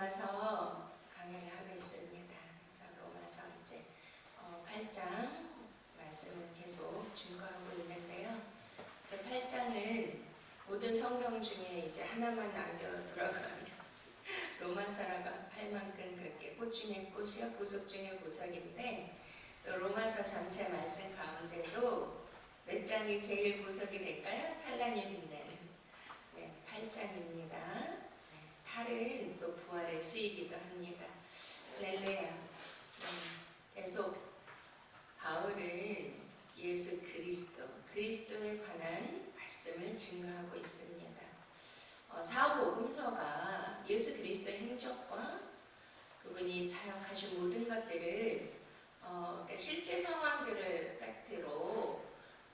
로마서 강의를 하고 있습니다. 그래서 로마서 이제 8장 말씀을 계속 증거하고 있는데요. 제 8장은 모든 성경 중에 이제 하나만 남겨 들어가면 로마서라고 할 만큼 그렇게 꽃 중에 꽃이요 보석 중에 보석인데, 또 로마서 전체 말씀 가운데도 몇 장이 제일 보석이 될까요? 찬란히 빛나는 8장입니다. 8은 또 부활의 수이기도 합니다. 할렐루야. 계속 바울은 예수 그리스도에 관한 말씀을 증거하고 있습니다. 사복음서가 예수 그리스도의 행적과 그분이 사역하신 모든 것들을 그러니까 실제 상황들을 팩트로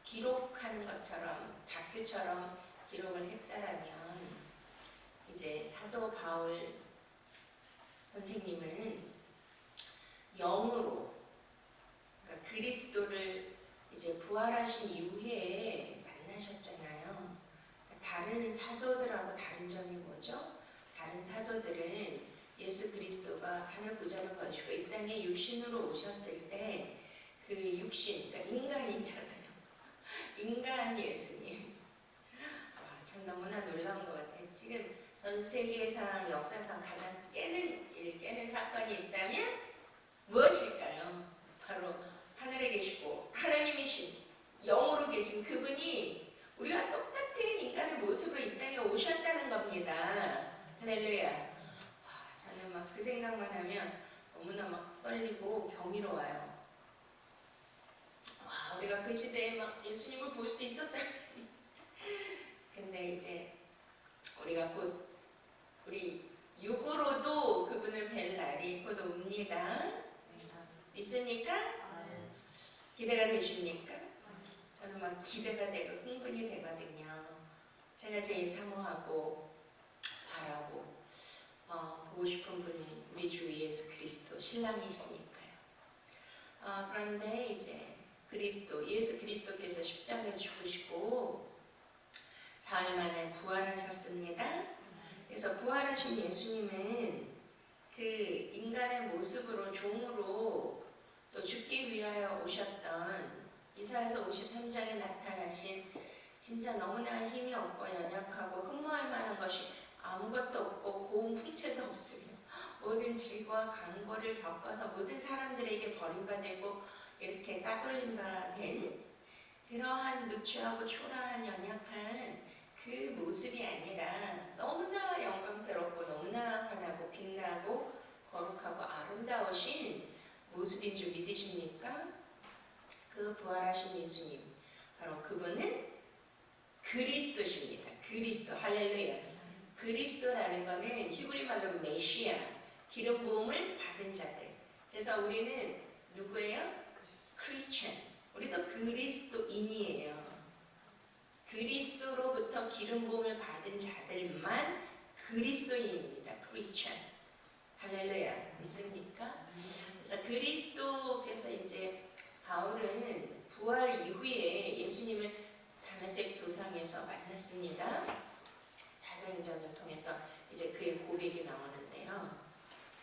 기록하는 것처럼 다큐처럼 기록을 했다라면, 이제 사도 바울 선생님은 영으로, 그러니까 그리스도를 이제 부활하신 이후에 만나셨잖아요. 그러니까 다른 사도들하고 다른 점이 뭐죠? 다른 사도들은 예수 그리스도가 하늘 보좌를 버리시고 이 땅에 육신으로 오셨을 때 그 육신, 그러니까 인간이잖아요. 인간 예수님. 참 너무나 놀라운 것 같아요. 지금 전 세계상 역사상 가장 깨는 사건이 있다면 무엇일까요? 바로 하늘에 계시고 하나님이신 영으로 계신 그분이 우리가 똑같은 인간의 모습으로 이 땅에 오셨다는 겁니다. 할렐루야. 저는 막 그 생각만 하면 너무나 막 떨리고 경이로워요. 우리가 그 시대에 막 예수님을 볼 수 있었다면. 근데 이제 우리가 곧 우리 육으로도 그분을 뵐 날이 곧 옵니다. 믿습니까? 기대가 되십니까? 저는 막 기대가 되고 흥분이 되거든요. 제가 제일 사모하고 바라고 보고 싶은 분이 우리 주 예수 그리스도 신랑이시니까요. 그런데 이제 예수 그리스도께서 십자가에 죽으시고 사흘 만에 부활하셨습니다. 그래서 부활하신 예수님은 그 인간의 모습으로 종으로 또 죽기 위하여 오셨던 이사야서 53장에 나타나신 진짜 너무나 힘이 없고 연약하고 흠모할 만한 것이 아무것도 없고 고운 풍채도 없으며 모든 질과 강고를 겪어서 모든 사람들에게 버림받고 이렇게 따돌림바 된 그러한 누추하고 초라한 연약한 그 모습이 아니라 너무나 영광스럽고 너무나 환하고 빛나고 거룩하고 아름다우신 모습인 줄 믿으십니까? 그 부활하신 예수님, 바로 그분은 그리스도십니다. 그리스도, 할렐루야. 그리스도라는 것은 히브리 말로 메시아, 기름 부음을 받은 자들. 그래서 우리는 누구예요? 크리스천. 우리도 그리스도인이에요. 그리스도로부터 기름 부음을 받은 자들만 그리스도인입니다. 크리스천. 할렐루야. 믿습니까? 그래서 그리스도께서 이제 바울은 부활 이후에 예수님을 다메섹 도상에서 만났습니다. 사도행전을 통해서 이제 그의 고백이 나오는데요.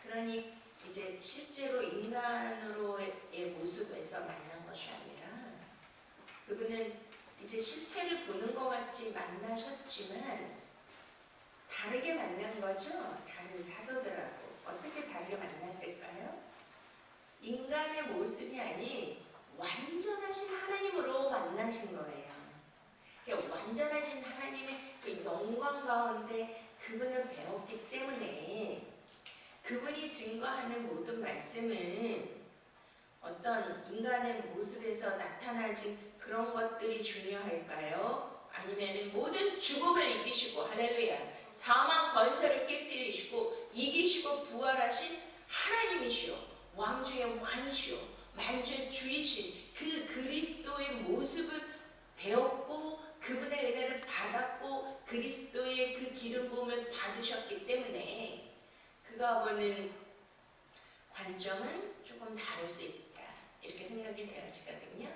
그러니 이제 실제로 인간으로의 모습에서 만난 것이 아니라 그분은 이제 실체를 보는 것 같이 만나셨지만 다르게 만난 거죠. 다른 사도들하고. 어떻게 다르게 만났을까요? 인간의 모습이 아닌 완전하신 하나님으로 만나신 거예요. 그러니까 완전하신 하나님의 그 영광 가운데 그분을 배웠기 때문에 그분이 증거하는 모든 말씀은 어떤 인간의 모습에서 나타나진 그런 것들이 중요할까요? 아니면 모든 죽음을 이기시고, 할렐루야, 사망 권세를 깨뜨리시고 이기시고 부활하신 하나님이시오, 왕중의 왕이시오, 만주의 주이신 그 그리스도의 모습을 배웠고 그분의 은혜를 받았고 그리스도의 그 기름 부음을 받으셨기 때문에 그가 보는 관점은 조금 다를 수 있다, 이렇게 생각이 되어지거든요.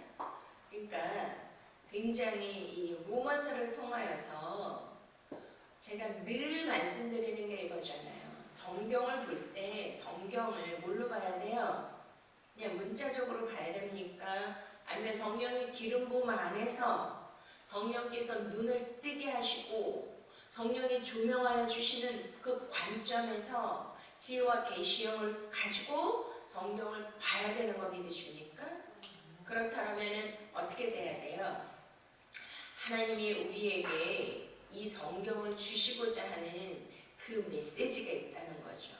그러니까 굉장히 이 로마서를 통하여서 제가 늘 말씀드리는 게 이거잖아요. 성경을 볼 때 성경을 뭘로 봐야 돼요? 그냥 문자적으로 봐야 됩니까? 아니면 성령의 기름 부음 안에서 성령께서 눈을 뜨게 하시고 성령이 조명하여 주시는 그 관점에서 지혜와 계시형을 가지고 성경을 봐야 되는 거 믿으십니까? 그렇다면 어떻게 돼야 돼요? 하나님이 우리에게 이 성경을 주시고자 하는 그 메시지가 있다는 거죠.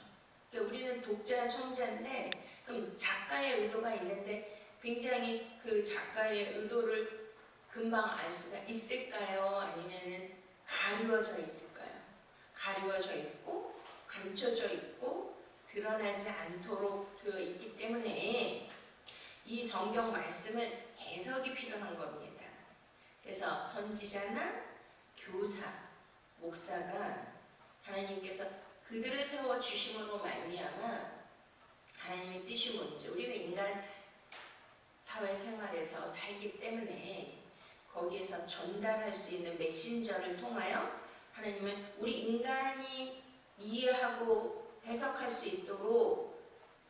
그러니까 우리는 독자와 청자인데 그럼 작가의 의도가 있는데 굉장히 그 작가의 의도를 금방 알 수가 있을까요? 아니면은 가리워져 있을까요? 가리워져 있고 감춰져 있고 드러나지 않도록 되어 있기 때문에 이 성경 말씀은 해석이 필요한 겁니다. 그래서 선지자나 교사, 목사가 하나님께서 그들을 세워 주심으로 말미암아 하나님의 뜻이 뭔지 우리는 인간 사회생활에서 살기 때문에 거기에서 전달할 수 있는 메신저를 통하여 하나님은 우리 인간이 이해하고 해석할 수 있도록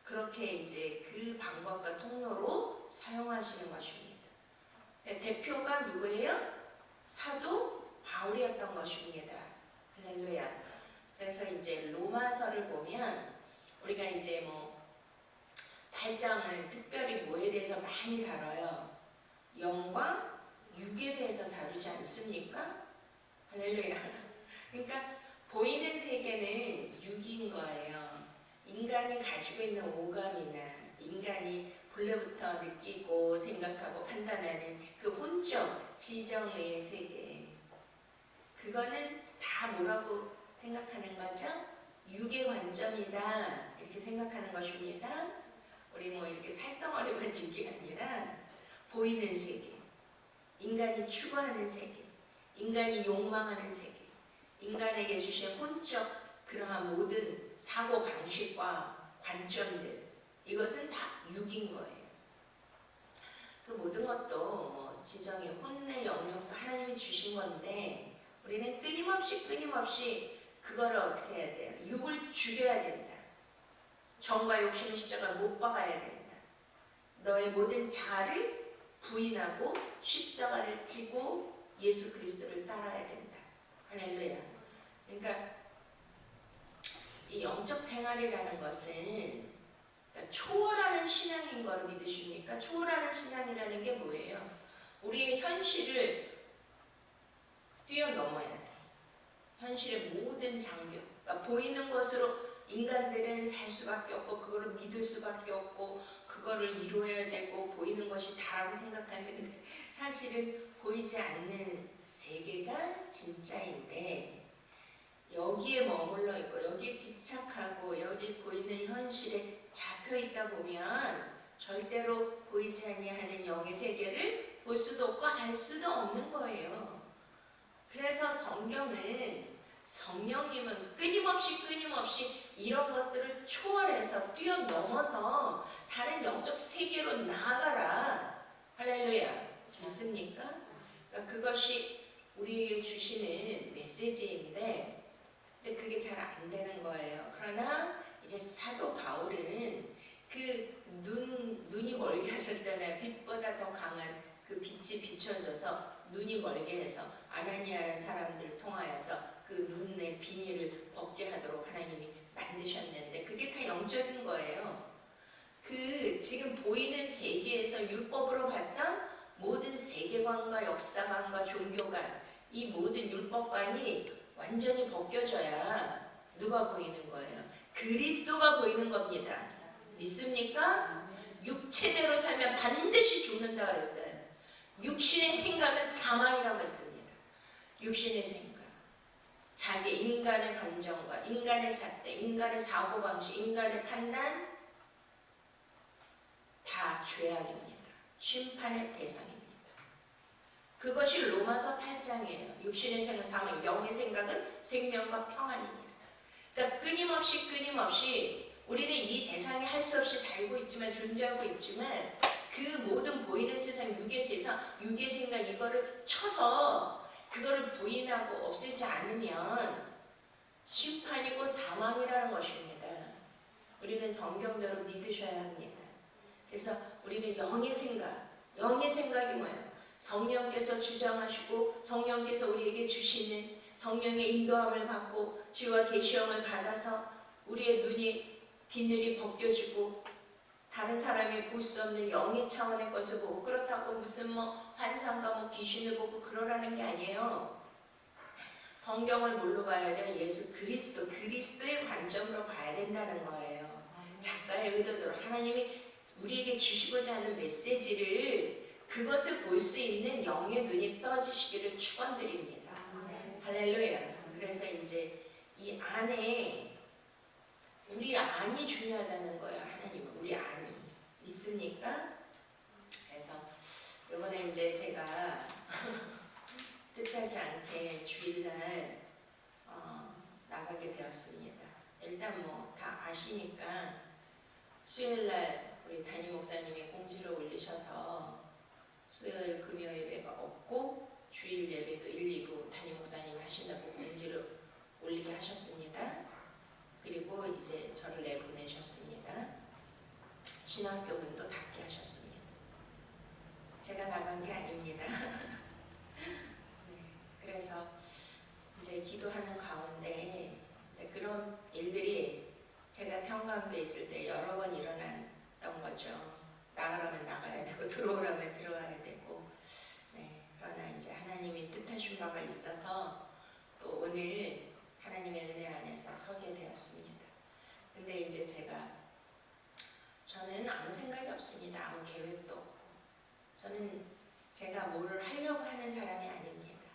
그렇게 이제 그 방법과 통로로 사용하시는 것입니다. 대표가 누구예요? 사도 바울이었던 것입니다. 할렐루야. 그래서 이제 로마서를 보면 우리가 이제 뭐 8장은 특별히 뭐에 대해서 많이 다뤄요? 영과 육에 대해서 다루지 않습니까? 할렐루야. 그러니까 보이는 세계는 육인 거예요. 인간이 가지고 있는 오감이나 인간이 본래부터 느끼고 생각하고 판단하는 그 혼적, 지정의 세계, 그거는 다 뭐라고 생각하는 거죠? 육의 관점이다 이렇게 생각하는 것입니다. 우리 뭐 이렇게 살덩어리만 육이 아니라 보이는 세계, 인간이 추구하는 세계, 인간이 욕망하는 세계, 인간에게 주신 혼적 그러한 모든 사고 방식과 관점들, 이것은 다 육인 거예요. 그 모든 것도 뭐 지정의 혼내 영역도 하나님이 주신 건데 우리는 끊임없이 그거를 어떻게 해야 돼요? 육을 죽여야 된다. 정과 욕심의 십자가를 못 박아야 된다. 너의 모든 자아를 부인하고 십자가를 지고 예수 그리스도를 따라야 된다. 할렐루야. 그러니까 이 영적 생활이라는 것은 초월하는 신앙인 걸 믿으십니까? 초월하는 신앙이라는 게 뭐예요? 우리의 현실을 뛰어넘어야 돼. 현실의 모든 장벽, 그러니까 보이는 것으로 인간들은 살 수밖에 없고 그거를 믿을 수밖에 없고 그거를 이루어야 되고 보이는 것이 다라고 생각하는데 사실은 보이지 않는 세계가 진짜인데 여기에 머물러 있고 여기에 집착하고 여기 보이는 현실에 잡혀 있다 보면 절대로 보이지 아니하는 영의 세계를 볼 수도 없고 알 수도 없는 거예요. 그래서 성경은 성령님은 끊임없이 이런 것들을 초월해서 뛰어넘어서 다른 영적 세계로 나아가라. 할렐루야. 믿습니까? 그러니까 그것이 우리에게 주시는 메시지인데 이제 그게 잘 안 되는 거예요. 그러나 이제 사도 바울은 그 눈이 멀게 하셨잖아요. 빛보다 더 강한 그 빛이 비춰져서 눈이 멀게 해서 아나니아라는 사람들을 통하여서 그 눈의 비닐을 벗게 하도록 하나님이 만드셨는데 그게 다 영적인 거예요. 그 지금 보이는 세계에서 율법으로 봤던 모든 세계관과 역사관과 종교관, 이 모든 율법관이 완전히 벗겨져야 누가 보이는 거예요? 그리스도가 보이는 겁니다. 믿습니까? 육체대로 살면 반드시 죽는다 그랬어요. 육신의 생각은 사망이라고 했습니다. 육신의 생각, 자기 인간의 감정과 인간의 잣대, 인간의 사고방식, 인간의 판단 다 죄악입니다. 심판의 대상입니다. 그것이 로마서 8장이에요. 육신의 생각, 사망, 영의 생각은 생명과 평안입니다. 그러니까 끊임없이 우리는 이 세상에 할 수 없이 살고 있지만 존재하고 있지만 그 모든 보이는 세상, 육의 세상, 육의 생각 이거를 쳐서 그거를 부인하고 없애지 않으면 심판이고 사망이라는 것입니다. 우리는 성경대로 믿으셔야 합니다. 그래서 우리는 영의 생각이 뭐예요? 성령께서 주장하시고 성령께서 우리에게 주시는 성령의 인도함을 받고 지와 계시형을 받아서 우리의 눈이 비늘이 벗겨지고 다른 사람이 볼 수 없는 영의 차원의 것을 보고, 그렇다고 무슨 환상과 귀신을 보고 그러라는 게 아니에요. 성경을 뭘로 봐야 돼요? 예수 그리스도의 관점으로 봐야 된다는 거예요. 작가의 의도대로 하나님이 우리에게 주시고자 하는 메시지를, 그것을 볼 수 있는 영의 눈이 떠지시기를 축원드립니다. 할렐루야. 그래서 이제 이 안에 우리 안이 중요하다는 거예요. 하나님은 우리 안이 있습니까? 그래서 이번에 이제 제가 뜻하지 않게 주일날 나가게 되었습니다. 일단 다 아시니까 수요일날 우리 담임 목사님이 공지를 올리셔서 수요일 금요 예배가 없고 주일 예배도 1, 2부 담임 목사님이 하신다고 공지를 올리게 하셨습니다. 그리고 이제 저를 내보내셨습니다. 신학교 문도 닫게 하셨습니다. 제가 나간 게 아닙니다. 네, 그래서 이제 기도하는 가운데 그런 일들이 제가 평강도에 있을 때 여러 번 일어났던 거죠. 나가라면 나가야 되고 들어오라면 들어와야 되고. 네, 그러나 이제 하나님이 뜻하신 바가 있어서 또 오늘 하나님의 은혜 안에서 서게 되었습니다. 근데 이제 저는 아무 생각이 없습니다. 아무 계획도 없고. 저는 제가 뭘 하려고 하는 사람이 아닙니다.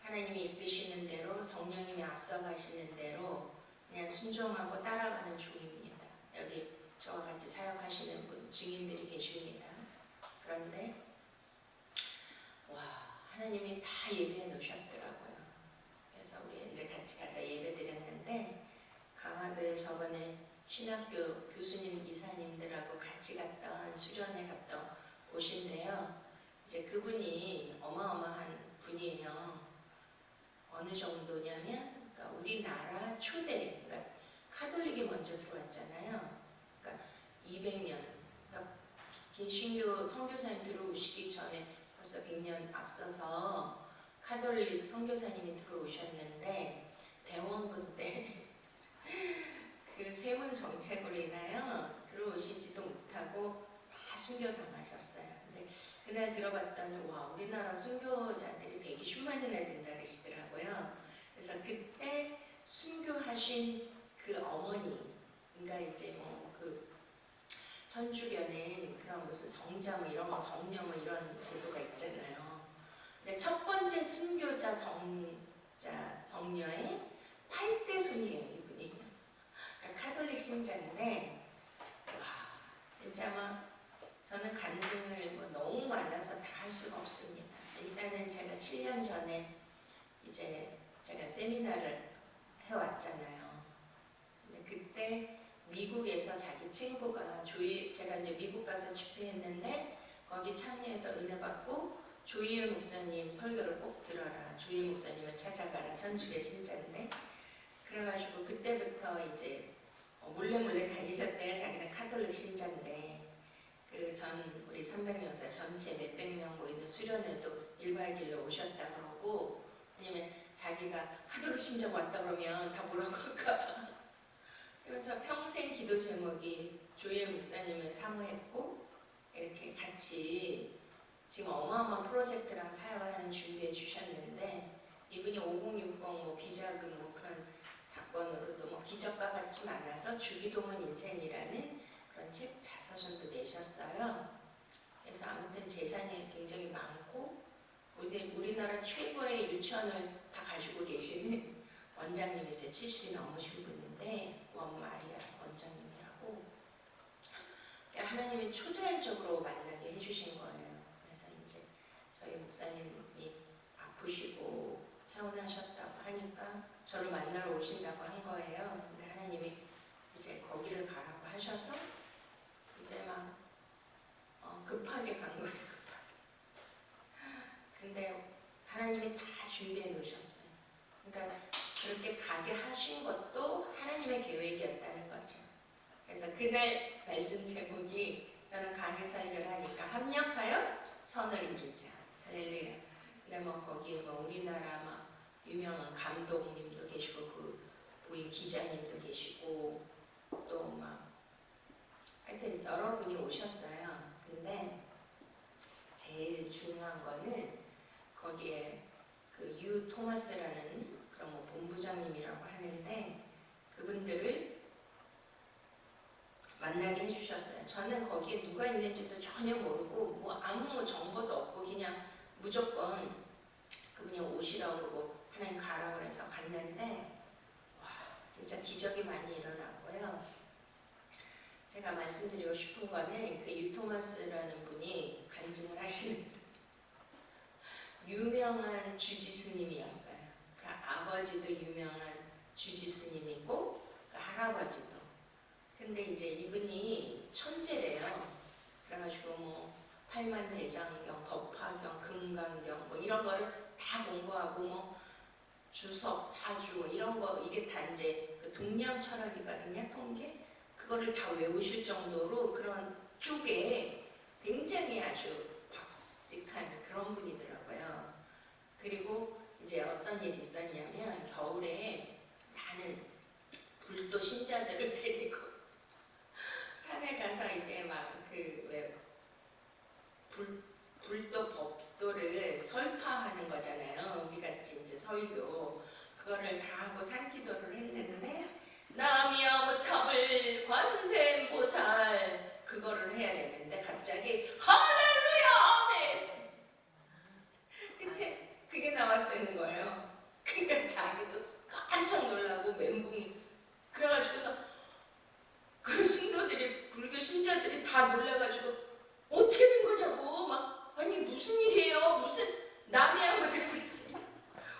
하나님이 이끄시는 대로, 성령님이 앞서가시는 대로 그냥 순종하고 따라가는 중입니다. 여기 저와 같이 사역하시는 분, 증인들이 계십니다. 그런데 하나님이 다 예배해 놓으셨더라고요. 그래서 우리 이제 같이 가서 예배 드렸는데, 강화도에 저번에 신학교 교수님 이사님들하고 같이 갔던 수련회 갔던 곳인데요. 이제 그분이 어마어마한 분이에요. 어느 정도냐면, 그러니까 우리나라 초대, 그러니까 카톨릭이 먼저 들어왔잖아요. 그러니까 200년, 그러니까 개신교 선교사님 들어오시기 전에 벌써 100년 앞서서 카톨릭 선교사님이 들어오셨는데, 대원군 때 그 쇠문 정책으로 인하여 들어오시지도 못하고 다 순교당하셨어요. 근데 그날 들어봤더니 우리나라 순교자들이 120만이나 된다 그러시더라고요. 그래서 그때 순교하신 그 어머니, 그러니까 이제 그 천주교는 그런 무슨 성자 이런 성녀 이런 제도가 있잖아요. 근데 첫 번째 순교자 성녀의 8대 손이에요, 이분이. 그러니까 카톨릭 신자인데, 진짜 저는 간증을 너무 많아서 다 할 수가 없습니다. 일단은 제가 7년 전에 이제 제가 세미나를 해왔잖아요. 근데 그때 미국에서 자기 친구가 제가 이제 미국 가서 집회했는데, 거기 참여해서 은혜 받고 조희일 목사님 설교를 꼭 들어라, 조희일 목사님을 찾아가라, 천주교 신자인데, 그래가지고 그때부터 이제 몰래 다니셨대요. 자기는 카톨릭 신자인데, 우리 300년사 전체 몇백 명 모이는 수련회도 1박 2일로 오셨다 그러고, 왜냐면 자기가 카톨릭 신자 왔다 그러면 다 뭐라고 할까. 그래서 평생 기도 제목이 조희일 목사님을 사모했고, 이렇게 같이 지금 어마어마한 프로젝트랑 사역을 하는 준비해 주셨는데, 이분이 5060 비자금 그런 사건으로도 기적과 같이 만나서 주기도문 인생이라는 그런 책 자서전도 내셨어요. 그래서 아무튼 재산이 굉장히 많고, 우리나라 최고의 유치원을 다 가지고 계시는 원장님이세요. 70이 넘으신 분인데, 원마리아 원장님이라고. 하나님이 초자연적으로 만나게 해주신 거예요. 그래서 이제 저희 목사님이 아프시고 퇴원하셨다고 하니까 저를 만나러 오신다고 한 거예요. 근데 하나님이 이제 거기를 가라고 하셔서 이제 급하게 간 거죠. 근데 하나님이 다 준비해 놓으셨어요. 그러니까 그렇게 가게 하신 것도 하나님의 계획이었다는 거죠. 그래서 그날 말씀 제목이 너는 강에서 일을 하니까 합력하여 선을 이루자. 할렐루야. 근데 뭐 거기에 뭐 우리나라 막 유명한 감독님도 계시고 그 우리 기자님도 계시고 또 막 하여튼 여러분이 오셨어요. 근데 제일 중요한 거는 거기에 그 유 토마스라는 그런 뭐 본부장님이라고 하는데 그분들을 만나게 해주셨어요. 저는 거기에 누가 있는지도 전혀 모르고 뭐 아무 정보도 없고 그냥 무조건 그분이 오시라고 그러고 하나님 가라고 해서 갔는데 와 진짜 기적이 많이 일어났고요. 제가 말씀드리고 싶은 거는 그 유토마스라는 분이 간증을 하시는 유명한 주지스님이었어요. 그 아버지도 유명한 주지스님이고 그 할아버지도. 근데 이제 이분이 천재래요. 그래가지고 뭐 팔만대장경, 법화경, 금강경 뭐 이런 거를 다 공부하고 뭐 주석, 사주 뭐 이런 거 이게 다 이제 그 동양 철학이거든요. 통계 그거를 다 외우실 정도로 그런 쪽에 굉장히 아주 박식한 그런 분이더라고요. 그리고 이제 어떤 일이 있었냐면 겨울에 많은 불도 신자들을 데리고 산에 가서 이제 막 그 왜 불도 법도를 설파하는 거잖아요. 우리 같이 이제 설교 그거를 다 하고 산기도를 했는데 남이야무탑을 관세음보살 그거를 해야 되는데 갑자기 할렐루야 아멘 근데 그게 나왔다는 거예요. 그러니까 자기도 깜짝 놀라고 멘붕이 그래가지고서 그 신도들이 불교 신자들이 다 놀라가지고 어떻게 된 거냐고 막 아니 무슨 일이에요 무슨 남이야무탑을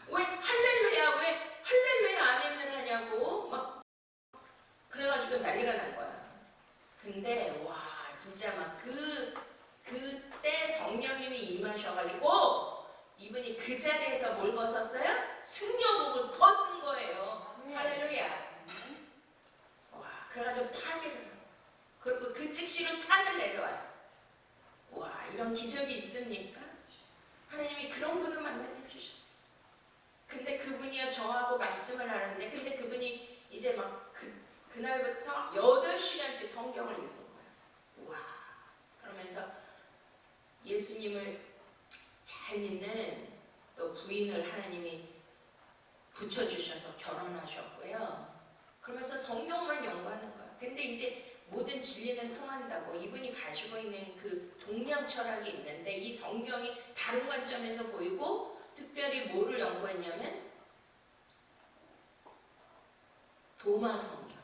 왜 할렐루야 왜 할렐루야 아멘을 하냐고 막 그래가지고 난리가 난 거야. 근데 와 진짜 막 그때 성령님이 임하셔가지고 이분이 그 자리에서 뭘 벗었어요? 승려복을 벗은 거예요. 할렐루야. 와 그래가지고 파괴를 그리고 그 즉시로 산을 내려왔어. 와 이런 기적이 있습니까? 하나님이 그런 분을 만나게 해주셨어. 근데 그분이요 저하고 말씀을 하는데 근데 그분이 이제 막 그날부터 8시간씩 성경을 읽은 거야. 와 그러면서 예수님을 잘 믿는 또 부인을 하나님이 붙여주셔서 결혼하셨고요. 그러면서 성경만 연구하는 거야. 근데 이제 모든 진리는 통한다고 이분이 가지고 있는 그 동양 철학이 있는데 이 성경이 다른 관점에서 보이고 특별히 뭐를 연구했냐면 도마 성경.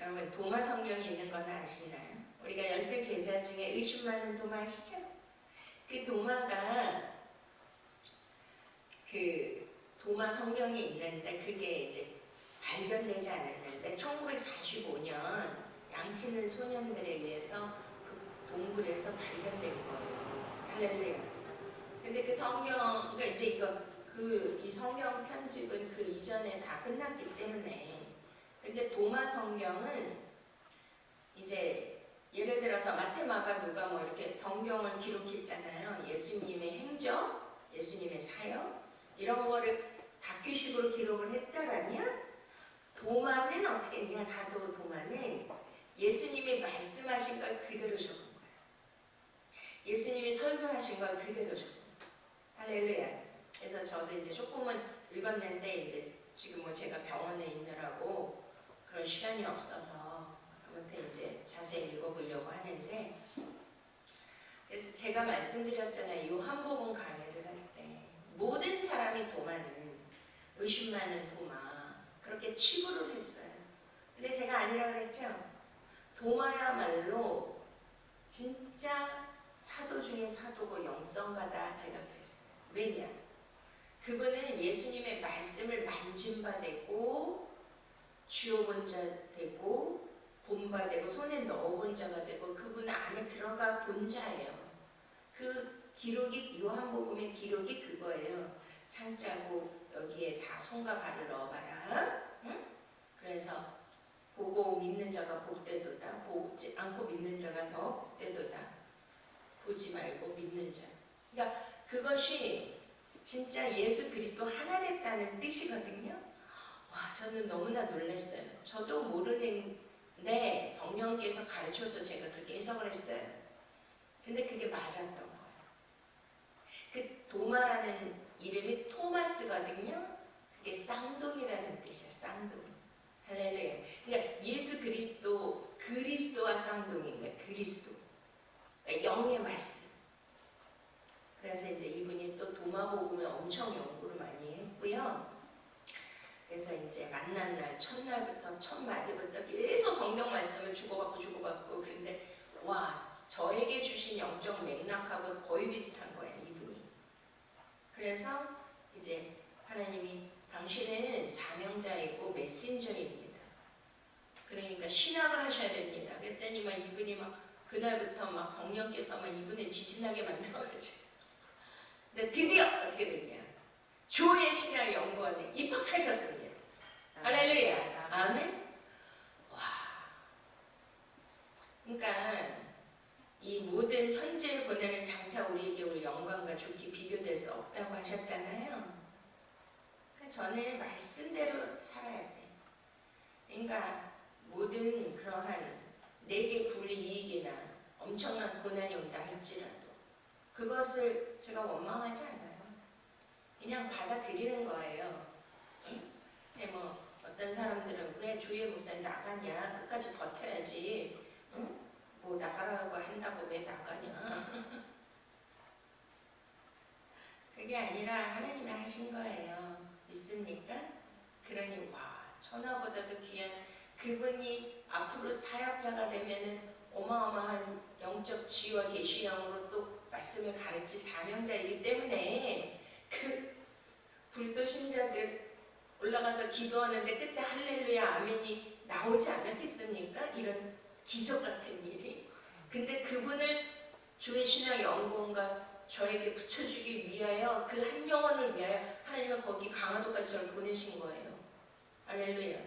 여러분 도마 성경이 있는 건 아시나요? 우리가 10개 제자 중에 의심 많은 도마 아시죠? 그 도마가 그 도마 성경이 있는데 그게 이제 발견되지 않았는데 1945년 양치는 소년들에 의해서 그 동굴에서 발견된 거예요. 할렐루야. 근데 그 성경, 그러니까 이제 이 성경 편집은 그 이전에 다 끝났기 때문에 근데 도마 성경은 이제 예를 들어서 마태, 마가, 누가 뭐 이렇게 성경을 기록했잖아요. 예수님의 행적, 예수님의 사역 이런 거를 다큐식으로 기록을 했다라면 도마는 어떻게 했냐? 사도 도마는 예수님이 말씀하신 걸 그대로 적은 거예요. 예수님이 설교하신 걸 그대로 적은 거예요. 할렐루야. 그래서 저도 이제 조금은 읽었는데 이제 지금 뭐 제가 병원에 있느라고 그런 시간이 없어서 아무튼 이제 자세히 읽어보려고 하는데 그래서 제가 말씀드렸잖아요. 요한복음 강해를 할 때 모든 사람이 도마는 의심 많은 도마 그렇게 치부를 했어요. 근데 제가 아니라 그랬죠. 도마야말로 진짜 사도 중에 사도고 영성가다 제가 그랬어요. 왜냐? 그분은 예수님의 말씀을 만진 바 되고 쥐어본 자 되고 본 바 되고 손에 넣어본 자가 되고 그분 안에 들어가 본 자예요. 그 기록이 요한복음의 기록이 그거예요. 창자고 여기에 다 손과 발을 넣어봐라. 응? 그래서 보고 믿는 자가 복되도다. 보지 않고 믿는 자가 더 복되도다. 보지 말고 믿는 자. 그러니까 그것이 진짜 예수 그리스도 하나 됐다는 뜻이거든요. 와, 저는 너무나 놀랐어요. 저도 모르는데 성령께서 가르쳐서 제가 그렇게 해석을 했어요. 근데 그게 맞았던 거예요. 그 도마라는 이름이 토마스거든요. 그게 쌍둥이라는 뜻이야. 쌍둥이. 할렐루야. 그러니까 예수 그리스도, 그리스도와 쌍둥이인 거예요. 그리스도. 그러니까 영의 말씀. 그래서 이제 이분이 또 도마복음을 엄청 연구를 많이 했고요. 그래서 이제 만난 날, 첫날부터, 첫 마디부터 계속 성경 말씀을 주고받고 그런데 와, 저에게 주신 영적 맥락하고 거의 비슷한 거예요, 이분이. 그래서 이제 하나님이 당신은 사명자이고 메신저입니다. 그러니까 신학을 하셔야 됩니다. 그랬더니 막 이분이 막 그날부터 막 성령께서 막 이분을 지진하게 만들어가지고. 근데 드디어 어떻게 됐냐? 주의 신학 연구원에 입학하셨습니다. 할렐루야. 아멘. 와. 그러니까 이 모든 현재를 보내는 장차 우리에게 올 영광과 좋게 비교될 수 없다고 하셨잖아요. 그러니까 저는 말씀대로 살아야 돼. 그러니까 모든 그러한 내게 불이익이나 엄청난 고난이 온다 할지라도 그것을 제가 원망하지 않아요. 그냥 받아들이는 거예요. 응? 뭐 어떤 사람들은 왜 조혜 목사님 나가냐? 끝까지 버텨야지. 응? 뭐 나가라고 한다고 왜 나가냐? 그게 아니라 하나님이 하신 거예요. 믿습니까? 그러니 와, 천하보다도 귀한 그분이 앞으로 사역자가 되면은 어마어마한 영적 지혜와 계시형으로 또 말씀을 가르칠 사명자이기 때문에 그 불도 신자들 올라가서 기도하는데 끝에 할렐루야 아멘이 나오지 않았겠습니까? 이런 기적 같은 일이. 근데 그분을 주의 신학 연구원과 저에게 붙여주기 위하여 그 한 영혼을 위하여 하나님은 거기 강화도까지 저를 보내신 거예요. 할렐루야.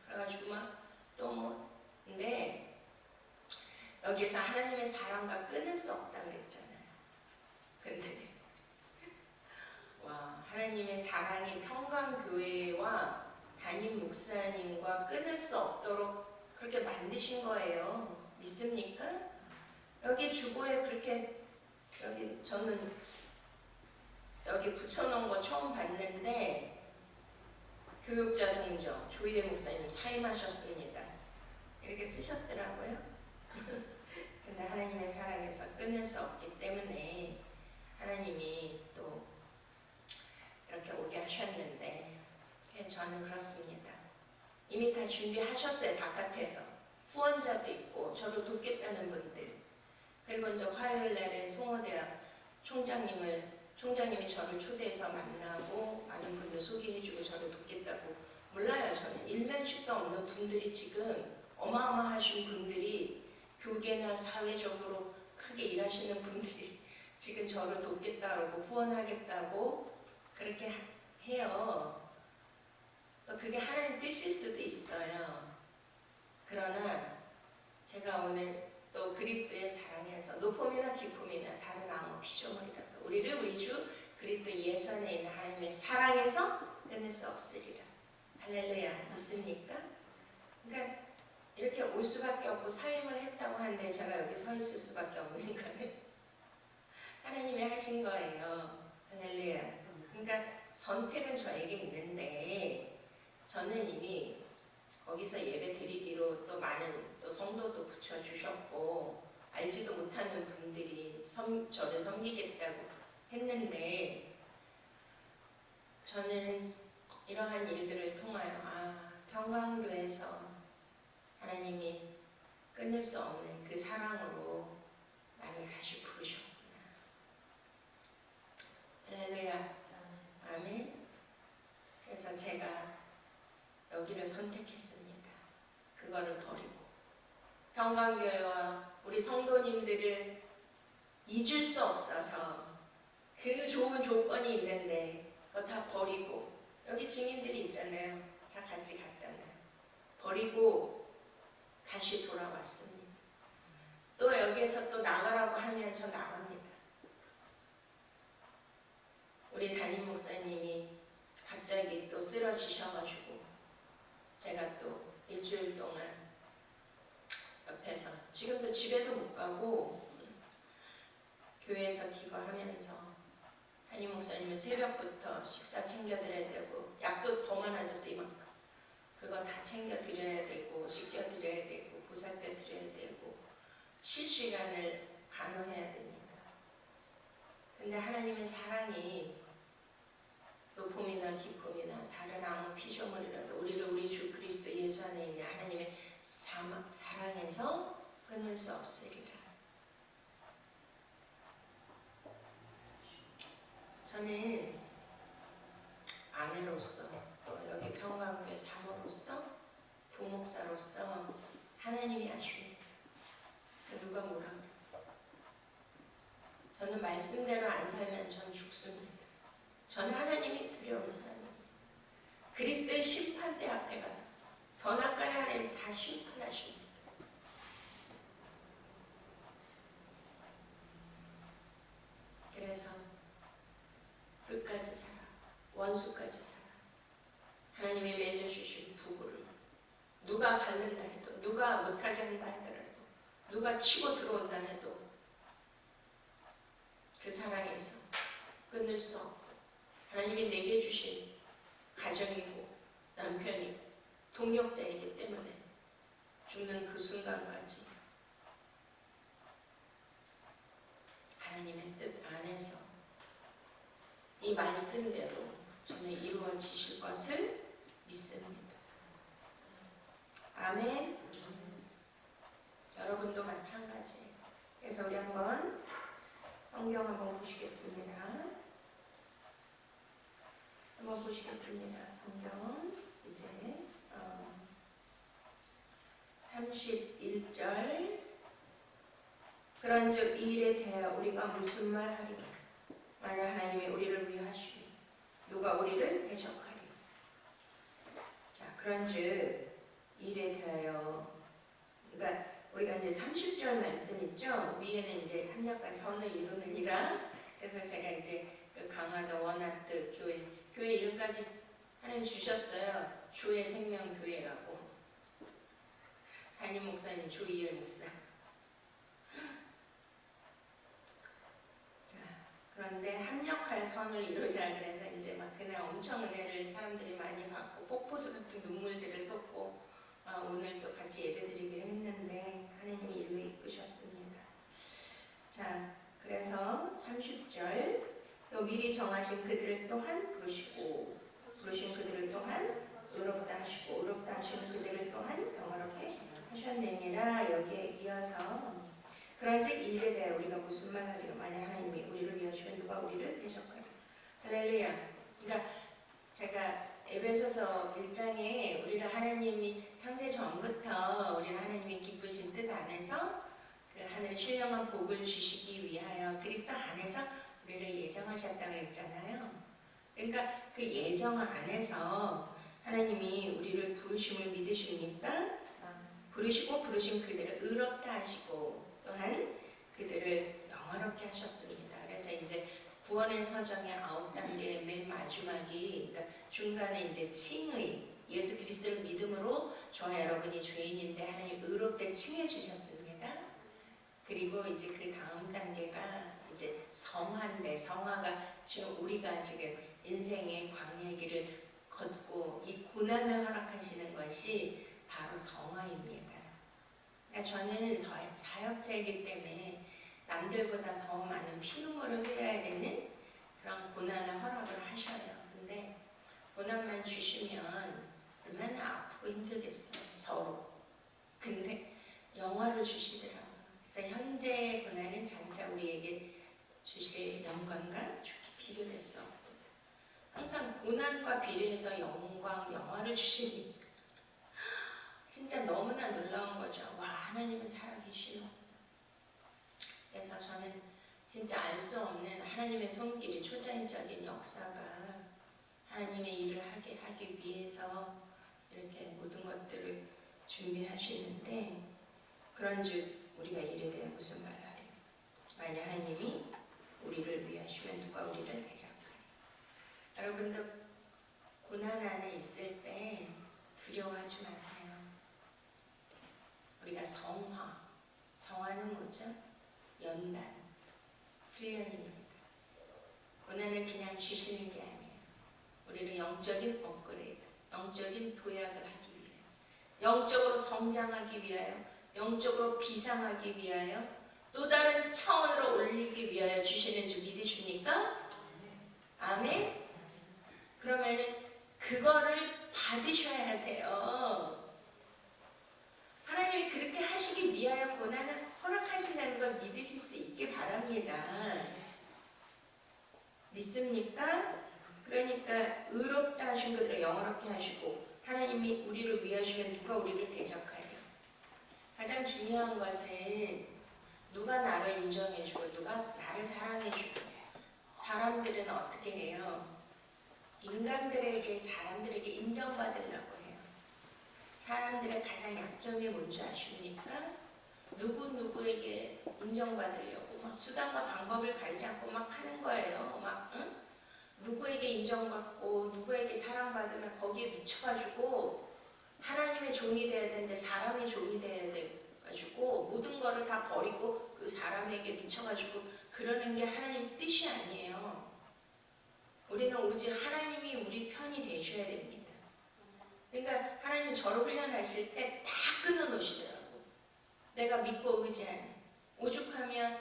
그래가지고 막 또 뭐 근데 여기서 하나님의 사랑과 끊을 수 없다 그랬잖아요. 근데 와, 하나님의 사랑이 평강교회와 담임 목사님과 끊을 수 없도록 그렇게 만드신 거예요. 믿습니까? 여기 주보에 그렇게 여기 저는 여기 붙여놓은 거 처음 봤는데 교육자 동정 조희대 목사님 사임하셨습니다. 이렇게 쓰셨더라고요. 근데 하나님의 사랑에서 끊을 수 없기 때문에 하나님이 또 이렇게 오게 하셨는데 저는 그렇습니다. 이미 다 준비하셨어요. 바깥에서 후원자도 있고 저를 돕겠다는 분들. 그리고 이제 화요일 날은 송호대학 총장님이 저를 초대해서 만나고 많은 분들 소개해주고 저를 돕겠다고. 몰라요. 저는 일면식도 없는 분들이 지금 어마어마하신 분들이 교계나 사회적으로 크게 일하시는 분들이 지금 저를 돕겠다고 후원하겠다고 그렇게 해요. 그게 하나님 뜻일 수도 있어요. 그러나 제가 오늘 또 그리스도의 사랑에서 높음이나 기쁨이나 다른 아무 피조물이라도 우리를 우리 주 그리스도 예수 안에 있는 하나님의 사랑에서 끊을 수 없으리라. 할렐루야. 믿습니까? 그러니까 이렇게 올 수밖에 없고 사임을 했다고 하는데 제가 여기 서 있을 수밖에 없는 거예요. 하나님이 하신 거예요. 할렐루야. 그러니까 선택은 저에게 있는데 저는 이미 거기서 예배 드리기로 또 많은 또 성도도 붙여주셨고 알지도 못하는 분들이 저를 섬기겠다고 했는데 저는 이러한 일들을 통하여 평강교회에서 하나님이 끊을 수 없는 그 사랑으로 나를 다시 부르셨구나. 할렐루야. 아멘. 그래서 제가 여기를 선택했습니다. 그거를 버리고 평강교회와 우리 성도님들을 잊을 수 없어서 그 좋은 조건이 있는데 그거 다 버리고, 여기 증인들이 있잖아요. 다 같이 갔잖아요. 버리고 다시 돌아왔습니다. 또 여기에서 또 나가라고 하면 저 나갑니다. 우리 담임 목사님이 갑자기 또 쓰러지셔가지고 제가 또 일주일 동안 옆에서, 지금도 집에도 못 가고 교회에서 기도하면서, 담임 목사님은 새벽부터 식사 챙겨드려야 되고, 약도 더 많아져서 이만큼 그거 다 챙겨드려야 되고, 씻겨드려야 되고, 보살펴드려야 되고, 쉴 시간을 간호해야 됩니다. 근데 하나님의 사랑이 높음이나 깊음이나 다른 아무 피조물이라도 우리를 우리 주 그리스도 예수 안에 있는 하나님의 사랑에서 끊을 수 없으리라. 저는 아내로서, 또 여기 평강교회 사모로서, 부목사로서 하나님이 아십니다. 누가 뭐라 그래요. 저는 말씀대로 안 살면 전 죽습니다. 저는 하나님이 두려운 사람입니다. 그리스도의 심판대 앞에 가서 선악간의 하나님 다 심판하십니다. 그래서 끝까지 살아, 원수까지 살아. 하나님이 맺어주신 부부를 누가 밟는다 해도, 누가 못하게 한다 하더라도, 누가 치고 들어온다 해도 그 사랑에서 끊을 수 없고, 하나님이 내게 주신 가정이고 남편이고 동력자이기 때문에 죽는 그 순간까지 하나님의 뜻 안에서 이 말씀대로 저는 이루어지실 것을 믿습니다. 아멘. 여러분도 마찬가지예요. 그래서 우리 한번 성경 한번 보시겠습니다. 한번 보시겠습니다. 성경 이제 31절. 그런즉 이 일에 대하여 우리가 무슨 말 하리까? 만일 하나님이 우리를 위하시니 누가 우리를 대적하리? 자, 그런즉 이 일에 대하여, 그러니까 우리가 이제 30절 말씀 있죠? 위에는 이제 합력과 선을 이루느니라. 그래서 제가 이제 그 강화도 원하트 교회 이름까지 하나님 주셨어요. 주의 생명교회라고. 담임 목사님 조이열 목사. 자, 그런데 합력할 선을 이루자 그래서 이제 막 그날 엄청 은혜를 사람들이 많이 받고 폭포수 같은 눈물들을 쏟고 오늘 또 같이 예배드리기로 했는데 하나님이 일로 이끄셨습니다. 자, 그래서 30절. 또 미리 정하신 그들을 또한 부르시고, 부르신 그들을 또한 의롭다 하시고, 의롭다 하시는 그들을 또한 영화롭게 하셨느니라. 여기에 이어서 그런즉 이 일에 대해 우리가 무슨 말 하리요? 만약 하나님이 우리를 위하시면 누가 우리를 대적하리요? 할렐루야. 그러니까 제가 에베소서 1장에 우리를 하나님이 창세 전부터 우리를 하나님이 기쁘신 뜻 안에서 그 하늘 신령한 복을 주시기 위하여 그리스도 안에서 우리를 예정하셨다고 했잖아요. 그러니까 그 예정 안에서 하나님이 우리를 부르심을 믿으십니까? 부르시고 부르신 그들을 의롭다 하시고 또한 그들을 영화롭게 하셨습니다. 그래서 이제 구원의 서정의 9단계 맨 마지막이, 그러니까 중간에 이제 칭의, 예수 그리스도를 믿음으로 저와 여러분이 죄인인데 하나님 의롭게 칭해 주셨습니다. 그리고 이제 그 다음 단계가 이제 성화인데, 성화가 지금 우리가 지금 인생의 광야 길을 걷고 이 고난을 허락하시는 것이 바로 성화입니다. 그러니까 저는 사역자이기 때문에 남들보다 더 많은 피눈물을 흘려야 되는 그런 고난을 허락을 하셔요. 근데 고난만 주시면 얼마나 아프고 힘들겠어요, 서로. 근데 영화를 주시더라고요. 그래서 현재의 고난은 장차 우리에게 주실 영광과 좋게 비교될 수 없습니다. 항상 고난과 비례해서 영광, 영화를 주시니까 진짜 너무나 놀라운 거죠. 와, 하나님은 살아계시노. 그래서 저는 진짜 알 수 없는 하나님의 손길이 초자연적인 역사가 하나님의 일을 하기 위해서 이렇게 모든 것들을 준비하시는데, 그런즉 우리가 이래 대해 무슨 말을 하래요? 만약 하나님이 우리를 위하시면 누가 우리를 대적하리. 여러분들 고난 안에 있을 때 두려워하지 마세요. 우리가 성화는 뭐죠? 연단, 훈련입니다. 고난을 그냥 주시는 게 아니에요. 우리는 영적인 업그레이드, 영적인 도약을 하기 위하여, 영적으로 성장하기 위하여, 영적으로 비상하기 위하여, 또 다른 차원으로 올리기 위하여 주시는 줄 믿으십니까? 아멘? 그러면은 그거를 받으셔야 돼요. 하나님이 그렇게 하시기 위하여 고난을 허락하신다는 걸 믿으실 수 있게 바랍니다. 믿습니까? 그러니까 의롭다 하신 그들을 영원하게 하시고, 하나님이 우리를 위하시면 누가 우리를 대적하려? 가장 중요한 것은 누가 나를 인정해주고 누가 나를 사랑해주고. 사람들은 어떻게 해요? 인간들에게, 사람들에게 인정받으려고 해요. 사람들의 가장 약점이 뭔지 아십니까? 누구에게 인정받으려고 막 수단과 방법을 가리지 않고 막 하는 거예요. 누구에게 인정받고 누구에게 사랑받으면 거기에 미쳐가지고 하나님의 종이 되어야 되는데 사람의 종이 되어야 돼가지고 모든 거를 다 버리고 그 사람에게 미쳐가지고 그러는 게 하나님 뜻이 아니에요. 우리는 오직 하나님이 우리 편이 되셔야 됩니다. 그러니까 하나님 저를 훈련하실 때 다 끊어놓으시더라고. 내가 믿고 의지하는, 오죽하면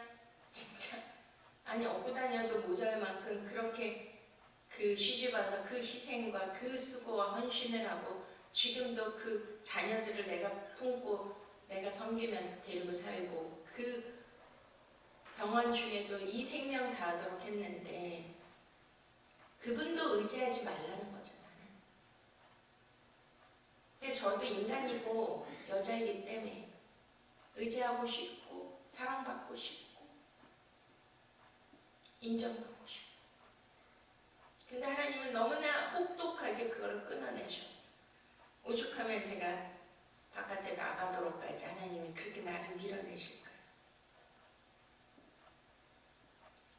진짜 얻고 다녀도 모자랄 만큼 그렇게 그 시집와서 그 희생과 그 수고와 헌신을 하고, 지금도 그 자녀들을 내가 품고 내가 섬기면서 데리고 살고, 그 병원 중에도 이 생명 다하도록 했는데 그분도 의지하지 말라는 거잖아요. 근데 저도 인간이고 여자이기 때문에 의지하고 싶고 사랑받고 싶고 인정받고 싶고, 근데 하나님은 너무나 혹독하게 그걸 끊어내셨어. 오죽하면 제가 바깥에 나가도록까지 하나님이 그렇게 나를 밀어내실까요?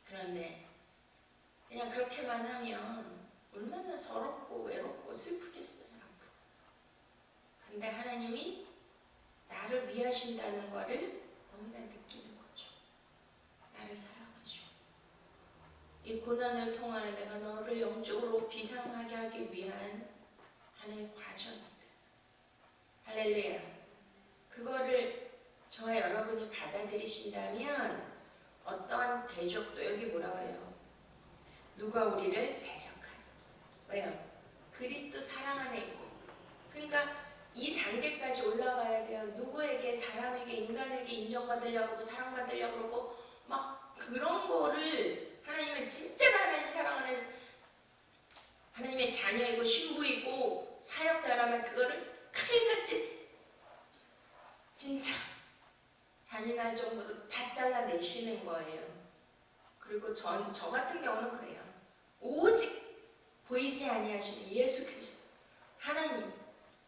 그런데 그냥 그렇게만 하면 얼마나 서럽고 외롭고 슬프겠어요. 아프고. 근데 하나님이 나를 위하신다는 거를 너무나 느끼는 거죠. 나를 사랑하죠. 이 고난을 통하여 내가 너를 영적으로 비상하게 하기 위한 하나의 과정입니다. 할렐루야. 그거를 저와 여러분이 받아들이신다면 어떠한 대적도, 여기 뭐라 그래요? 누가 우리를 대적하리. 왜요? 그리스도 사랑 안에 있고. 그러니까 이 단계까지 올라가야 돼요. 누구에게, 사람에게, 인간에게 인정받으려고 그러고 사랑받으려고 그러고 막 그런 거를, 하나님은 진짜 하나님 사랑하는 하나님의 자녀이고 신부이고 사역자라면 그거를 칼같이 진짜 잔인할 정도로 다 잘라내시는 거예요. 그리고 저 같은 경우는 그래요. 오직 보이지 아니하시는 예수 그리스도 하나님,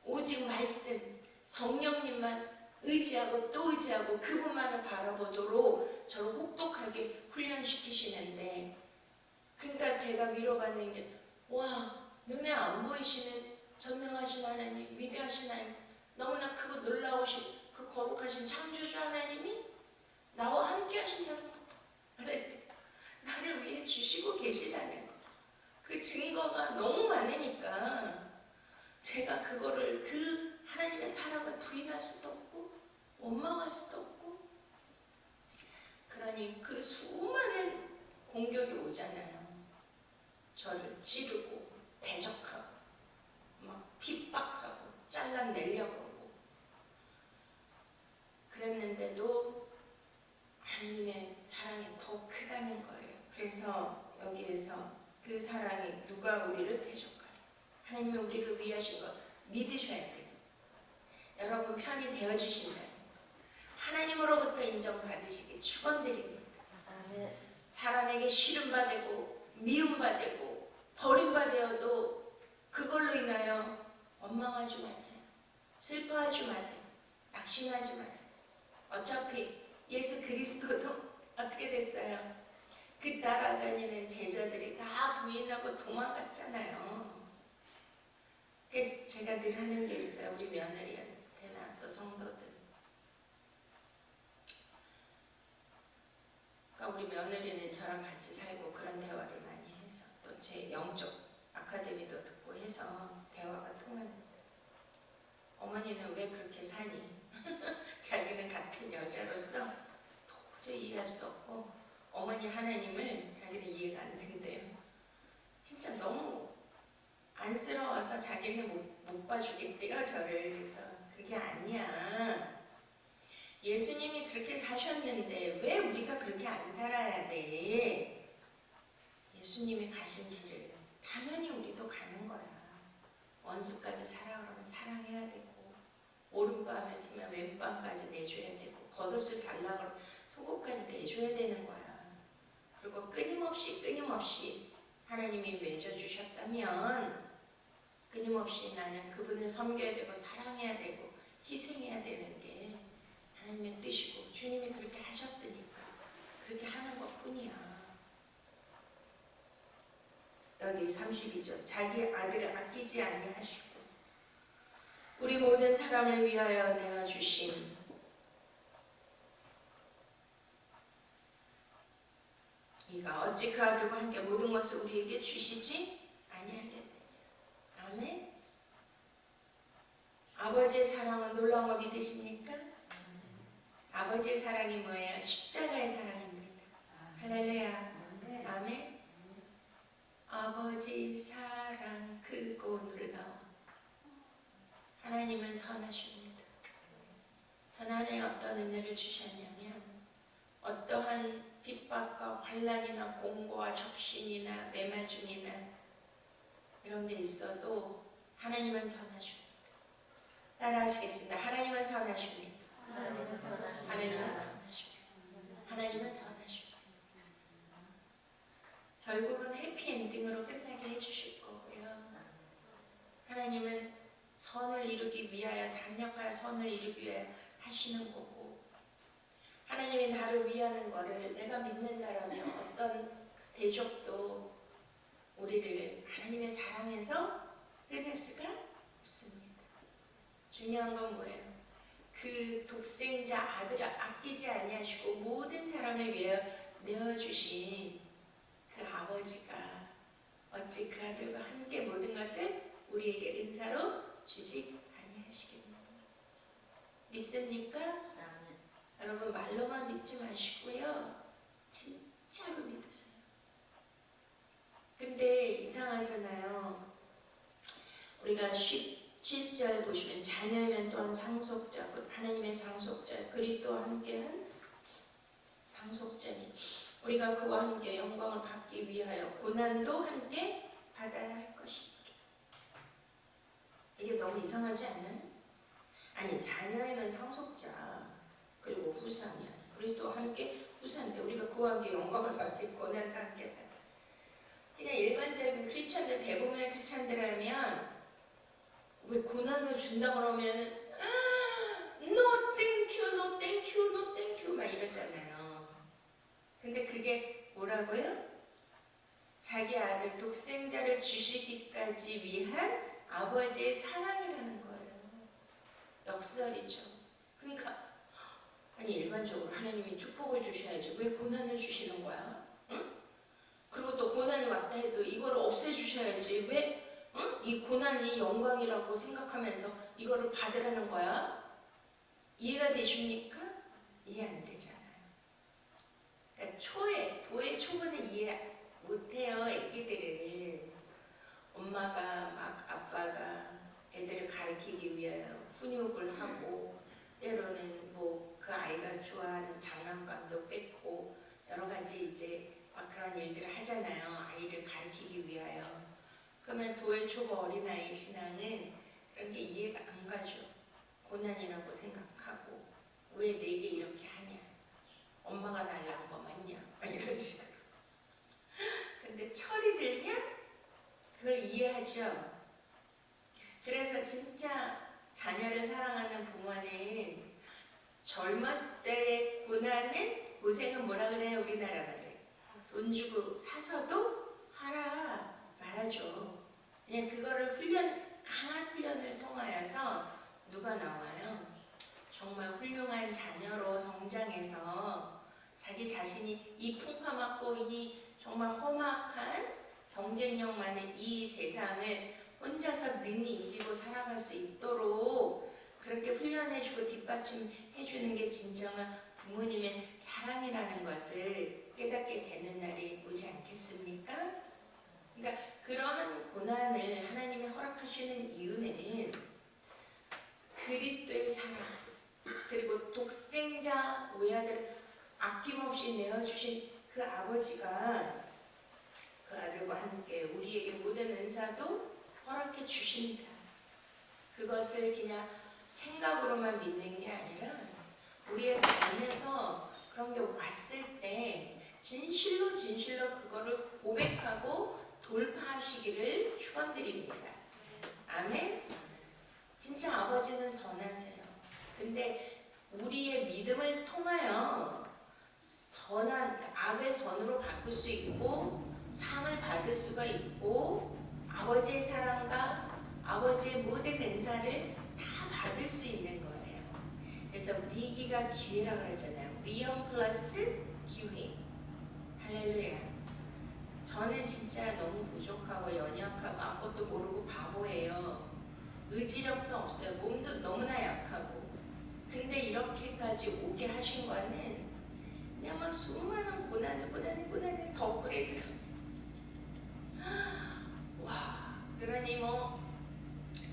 오직 말씀, 성령님만 의지하고 또 의지하고 그분만을 바라보도록 저를 혹독하게 훈련시키시는데, 그러니까 제가 위로받는 게, 와, 눈에 안 보이시는 전능하신 하나님, 위대하신 하나님, 너무나 크고 놀라우신 그 거룩하신 창조주 하나님이 나와 함께 하신다는 거, 나를 위해 주시고 계시다는 거, 그 증거가 너무 많으니까 제가 그거를, 그 하나님의 사랑을 부인할 수도 없고 원망할 수도 없고, 그러니 그 수많은 공격이 오잖아요. 저를 찌르고 대적하고 막 핍박하고 잘라내려고 하고, 그랬는데도 하나님의 사랑이 더 크다는 거예요. 그래서 여기에서 그 사랑이 누가 우리를 대적하리. 하나님이 우리를 위하신 것 믿으셔야 돼요. 여러분 편이 되어주신다. 하나님으로부터 인정받으시기 축원드립니다. 아멘. 사람에게 싫음받고 미움받고 버림받아도 걱정하지 마세요. 슬퍼하지 마세요. 낙심하지 마세요. 어차피 예수 그리스도도 어떻게 됐어요? 그 따라다니는 제자들이 다 부인하고 도망갔잖아요. 제가 늘 하는 게 있어요. 우리 며느리한테나 또 성도들. 그러니까 우리 며느리는 저랑 같이 살고 그런 대화를 많이 해서 또 제 영적 아카데미도 듣고 해서 대화가 통합니다. 어머니는 왜 그렇게 사니? 자기는 같은 여자로서 도저히 이해할 수 없고 어머니 하나님을 자기는 이해가 안 된대요. 진짜 너무 안쓰러워서 자기는 못 봐주겠대요, 저를. 그래서 그게 아니야. 예수님이 그렇게 사셨는데 왜 우리가 그렇게 안 살아야 돼? 예수님이 가신 길을 당연히 우리도 가는 거야. 원수까지 사랑 그러면 사랑해야 되고, 오른밤을 팀면 왼밤까지 내줘야 되고, 겉옷을 달라고 그러면 속옷까지 내줘야 되는 거야. 그리고 끊임없이 하나님이 맺어주셨다면 끊임없이 나는 그분을 섬겨야 되고 사랑해야 되고 희생해야 되는 게 하나님의 뜻이고 주님이 그렇게 하셨으니까 그렇게 하는 것뿐이야. 여기 32절 자기 아들을 아끼지 아니하시고 우리 모든 사람을 위하여 내어주신 이가 어찌 그 아들과 함께 모든 것을 우리에게 주시지 아니하겠느냐. 아멘. 아버지의 사랑은 놀라운 거 믿으십니까? 아버지의 사랑이 뭐예요? 십자가의 사랑입니다. 할렐루야. 아멘. 아버지 사랑 크고 놀라워. 하나님은 선하십니다. 저는 하나님 어떤 은혜를 주셨냐면 어떠한 핍박과 환난이나 공고와 적신이나 매맞음이나 이런 게 있어도 하나님은 선하십니다. 따라하시겠습니다. 하나님은 선하십니다. 하나님은 선하십니다. 하나님은 선하십니다. 하나님은 선하십니다. 결국은 해피엔딩으로 끝나게 해주실 거고요. 하나님은 선을 이루기 위하여 담력하여 선을 이루기 위하여 하시는 거고 하나님이 나를 위하는 거를 내가 믿는다라면 어떤 대적도 우리를 하나님의 사랑에서 끊을 수가 없습니다. 중요한 건 뭐예요? 그 독생자 아들을 아끼지 아니하시고 모든 사람을 위하여 내어주신 그 아버지가 어찌 그 아들과 함께 모든 것을 우리에게 은사로 주지 아니하시겠느냐. 믿습니까? 여러분 말로만 믿지 마시고요. 진짜로 믿으세요. 근데 이상하잖아요. 우리가 17절 보시면 자녀이면 또한 상속자, 하나님의 상속자, 그리스도와 함께한 상속자니 우리가 그와 함께 영광을 받기 위하여 고난도 함께 받아야 할 것이다. 이게 너무 이상하지 않아요? 아니 자녀이면 상속자 그리고 후사면 그리스도와 함께 후사인데 우리가 그와 함께 영광을 받기 고난도 함께 받아. 그냥 일반적인 크리스찬들 대부분의 크리스찬들이라면 왜 고난을 준다 그러면은 no thank you, no thank you, no thank you 막 이러잖아요. 근데 그게 뭐라고요? 자기 아들 독생자를 주시기까지 위한 아버지의 사랑이라는 거예요. 역설이죠. 그러니까 아니 일반적으로 하나님이 축복을 주셔야지 왜 고난을 주시는 거야? 응? 그리고 또 고난이 왔다 해도 이거를 없애주셔야지 왜 이 고난이 영광이라고 생각하면서 이거를 받으라는 거야? 이해가 되십니까? 이해 안 되잖아요. 그러니까 도의 초보는 이해 못해요. 애기들을 엄마가 막 아빠가 애들을 가르치기 위하여 훈육을 하고 때로는 뭐 그 아이가 좋아하는 장난감도 뺏고 여러 가지 이제 막 그런 일들을 하잖아요. 아이를 가르치기 위하여. 그러면 도의 초보 어린아이 신앙은 그런 게 이해가 안 가죠. 고난이라고 생각하고 왜 내게 이렇게 하냐. 엄마가 날 낳은 거 맞냐. 이런 식으로. 근데 철이 들면 그걸 이해하죠. 그래서 진짜 자녀를 사랑하는 부모는 젊었을 때의 고난은, 고생은 뭐라 그래요? 우리나라 말을 돈 주고 사서도 하라 말하죠. 그냥 그거를 강한 훈련을 통하여서 누가 나와요? 정말 훌륭한 자녀로 성장해서 자기 자신이 이 풍파맞고 이 정말 험악한 경쟁력 많은 이 세상을 혼자서 능히 이기고 살아갈 수 있도록 그렇게 훈련해주고 뒷받침해주는 게 진정한 부모님의 사랑이라는 것을 깨닫게 되는 날이 오지 않겠습니까? 그러니까 그러한 고난을 하나님이 허락하시는 이유는 그리스도의 사랑, 그리고 독생자 외아들을 아낌없이 내어주신 그 아버지가 그 아들과 함께 우리에게 모든 은사도 허락해 주신다. 그것을 그냥 생각으로만 믿는 게 아니라 우리의 삶에서 그런 게 왔을 때 진실로 그거를 고백하고 돌파하시기를 축원드립니다. 아멘. 진짜 아버지는 선하세요. 근데 우리의 믿음을 통하여 선한 악의 선으로 바꿀 수 있고 상을 받을 수가 있고 아버지의 사랑과 아버지의 모든 은사를 다 받을 수 있는 거예요. 그래서 위기가 기회라고 그러잖아요. 위험 플러스 기회. 할렐루야. 저는 진짜 너무 부족하고 연약하고 아무것도 모르고 바보예요. 의지력도 없어요. 몸도 너무나 약하고. 근데 이렇게까지 오게 하신 거는 그냥 막 수많은 고난을 더 업그레이드. 와, 그러니 뭐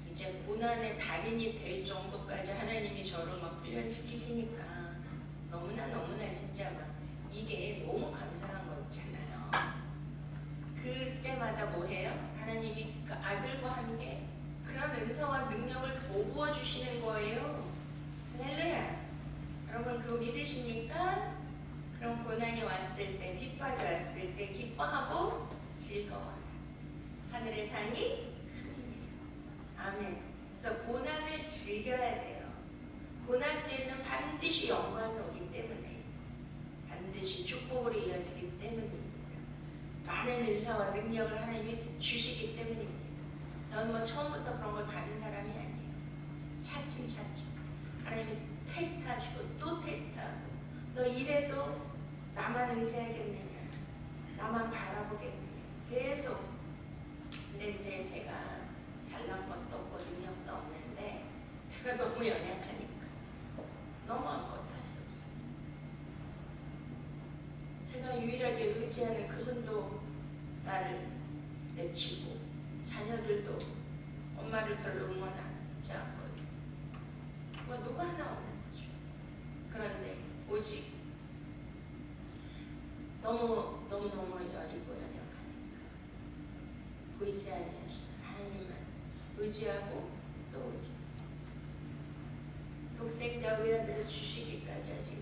이제 고난의 달인이 될 정도까지 하나님이 저를 막 훈련시키시니까 너무나 진짜 막 이게 너무 감사한 거 있잖아요. 그때마다 뭐 해요? 하나님이 그 아들과 함께 그런 은사와 능력을 더 부어주시는 거예요. 할렐루야. 여러분 그거 믿으십니까? 그럼 고난이 왔을 때, 핍박이 왔을 때 기뻐하고 즐거워라. 하늘의 상이 크니라. 아멘. 그래서 고난을 즐겨야 돼요. 고난 때는 반드시 영광이 오기 때문에, 반드시 축복으로 이어지기 때문입니다. 많은 은사와 능력을 하나님이 주시기 때문입니다. 저는 뭐 처음부터 그런 걸 받은 사람이 아니에요. 차츰 하나님이 테스트하시고 또 테스트하고, 너 이래도 나만 의지하겠느냐, 나만 바라보겠느냐, 계속. 근데 이제 제가 잘난 것도 없고 능력도 없는데 제가 너무 연약하니까 너무 아무것도 할 수 없어요. 제가 유일하게 의지하는 그분도 나를 내치고 자녀들도 엄마를 별로 응원하지 않고 뭐 누구 하나 없는 거죠. 그런데 오직 너무 여리고 연약하니까 보이지 아니하시는 하나님만 의지하고 또 의지. 독생자 외아들을 주시기까지 하신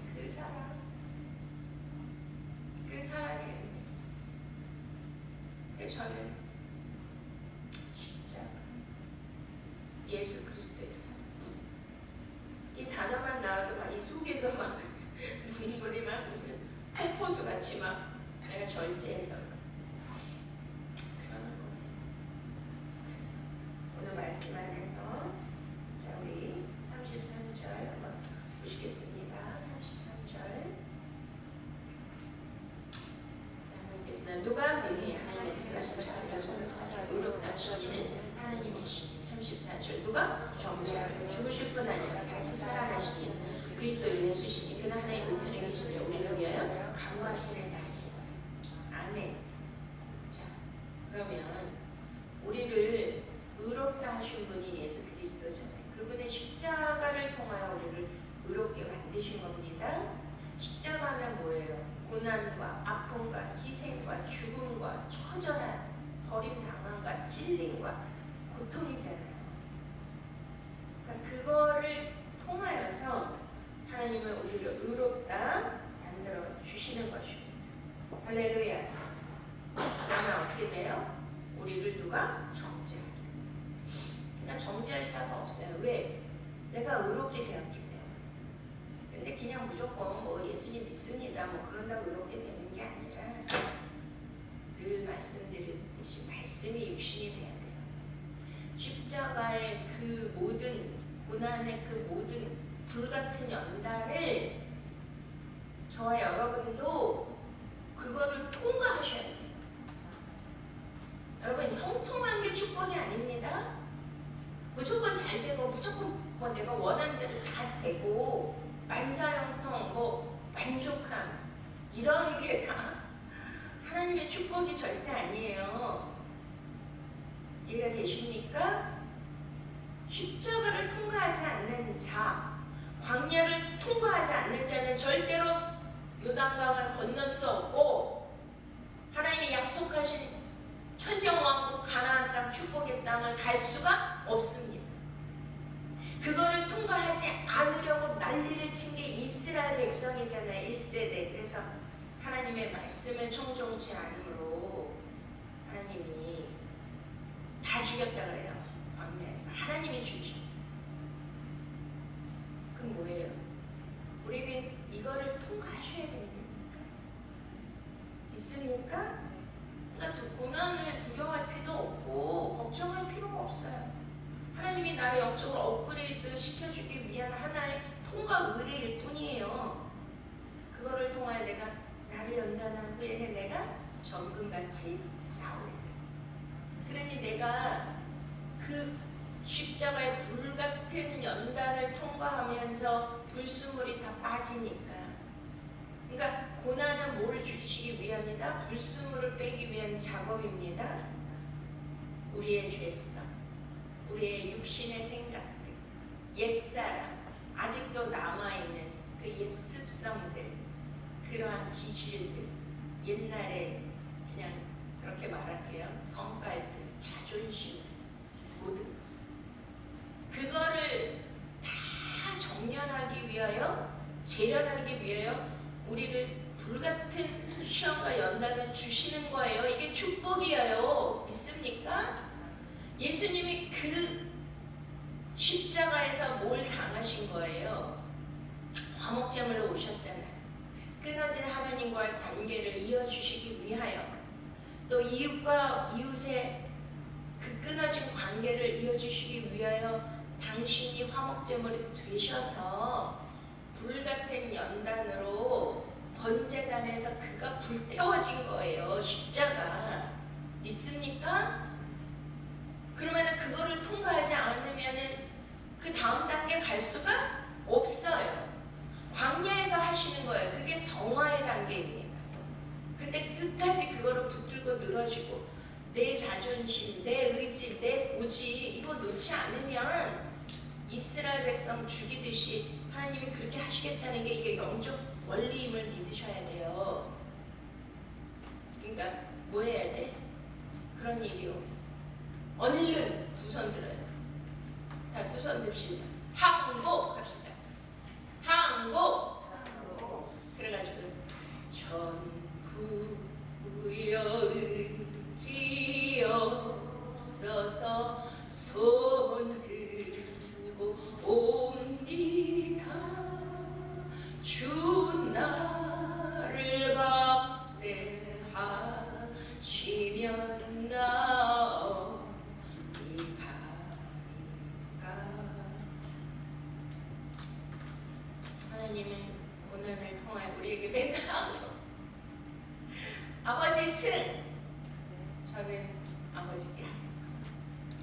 그 사랑이에요. 그래서 저는 십자가, 예수 그리스도의 사랑, 이 단어만 나와도 막 이 속에도 막 눈물이 막 무슨 폭포수 같이 막 내가 절제해서 그러는 거예요. 그래서 오늘 말씀 안에서 자 우리 33절 한번 보시겠습니다. 33절. 누가 능히 하나님의 택하신 자가 손사를 의롭다 하시기는 하나님이시니. 34절. 누가 정죄하고 죽으실 뿐 아니라 다시 살아나시니 그리스도 예수시니 그는 하나님 우편에 계신 자 우리를 위하여 간구하시는 자시. 아멘. 자, 그러면 우리를 의롭다 하신 분이 예수 그리스도잖아요. 그분의 십자가를 통하여 우리를 의롭게 만드신 겁니다. 십자가면 뭐예요? 고난과 아픔과 희생과 죽음과 처절한 버림당함과 찔림과 고통이잖아요. 그러니까 그거를 통하여서 하나님은 우리를 의롭다 만들어 주시는 것입니다. 할렐루야. 그러면 어떻게 돼요? 우리를 누가 정죄하리요. 그냥 정죄할 자가 없어요. 왜? 내가 의롭게 되었기 때문에. 근데 그냥 무조건 뭐 예수님 믿습니다 뭐 그런다고 의롭게 되는 게 아니라 늘 말씀드렸듯이 말씀이 육신이 돼야 돼요. 십자가의 그 모든 고난의 그 모든 불같은 연단을 저와 여러분도 그거를 통과하셔야 돼요. 여러분 형통한 게 축복이 아닙니다. 무조건 잘 되고 무조건 뭐 내가 원하는 대로 다 되고 만사형통 뭐 만족함 이런 게 다 하나님의 축복이 절대 아니에요. 이해가 되십니까? 십자가를 통과하지 않는 자, 광야를 통과하지 않는 자는 절대로 요단강을 건널 수 없고 하나님이 약속하신 천년왕국 가나안 땅 축복의 땅을 갈 수가 없습니다. 그거를 통과하지 않으려고 난리를 친 게 이스라엘 백성이잖아요. 1세대. 그래서 하나님의 말씀을 청종치 않으므로 하나님이 다 죽였다 그래요. 광야에서 하나님이 주셔. 그럼 뭐예요? 우리는 이거를 통과하셔야 된다니까. 있습니까? 그러니까 고난을 두려워할 필요도 없고 걱정할 필요가 없어요. 하나님이 나를 영적으로 업그레이드 시켜주기 위한 하나의 통과 의례일 뿐이에요. 그거를 통하여 내가 나를 연단한 후에는 내가 정금같이 나오리라. 그러니 내가 그 십자가의 불같은 연단을 통과하면서 불순물이 다 빠지니까. 그러니까 고난은 뭐를 주시기 위함이다? 불순물을 빼기 위한 작업입니다. 우리의 죄성, 우리의 육신의 생각들, 옛사람, 아직도 남아있는 그 옛 습성들, 그러한 기질들, 옛날에 그냥 그렇게 말할게요. 성깔들, 자존심, 모든 것. 그거를 다 정련하기 위하여, 재련하기 위하여 우리를 불같은 시험과 연단을 주시는 거예요. 이게 축복이에요. 믿습니까? 예수님이 그 십자가에서 뭘 당하신 거예요? 화목제물로 오셨잖아요. 끊어진 하나님과의 관계를 이어주시기 위하여, 또 이웃과 이웃의 그 끊어진 관계를 이어주시기 위하여 당신이 화목제물이 되셔서 불같은 연단으로 번제단에서 그가 불태워진 거예요. 십자가. 믿습니까? 그러면 그거를 통과하지 않으면은 그 다음 단계 갈 수가 없어요. 광야에서 하시는 거예요. 그게 성화의 단계입니다. 근데 끝까지 그거를 붙들고 늘어지고 내 자존심, 내 의지, 내 고지 이거 놓지 않으면 이스라엘 백성 죽이듯이 하나님이 그렇게 하시겠다는 게 이게 영적 원리임을 믿으셔야 돼요. 그러니까 뭐 해야 돼? 그런 일이 오면 얼른 두 손 들어요. 자, 두 손 듭시다. 항복 합시다. 항복. 그래가지고 전부여 의지 없어서 손 들고 옵니다. 주 나를 박대하시면 나옵니까. 하나님은 고난을 통하여 우리에게 맨날 아버지 승! 저는 아버지께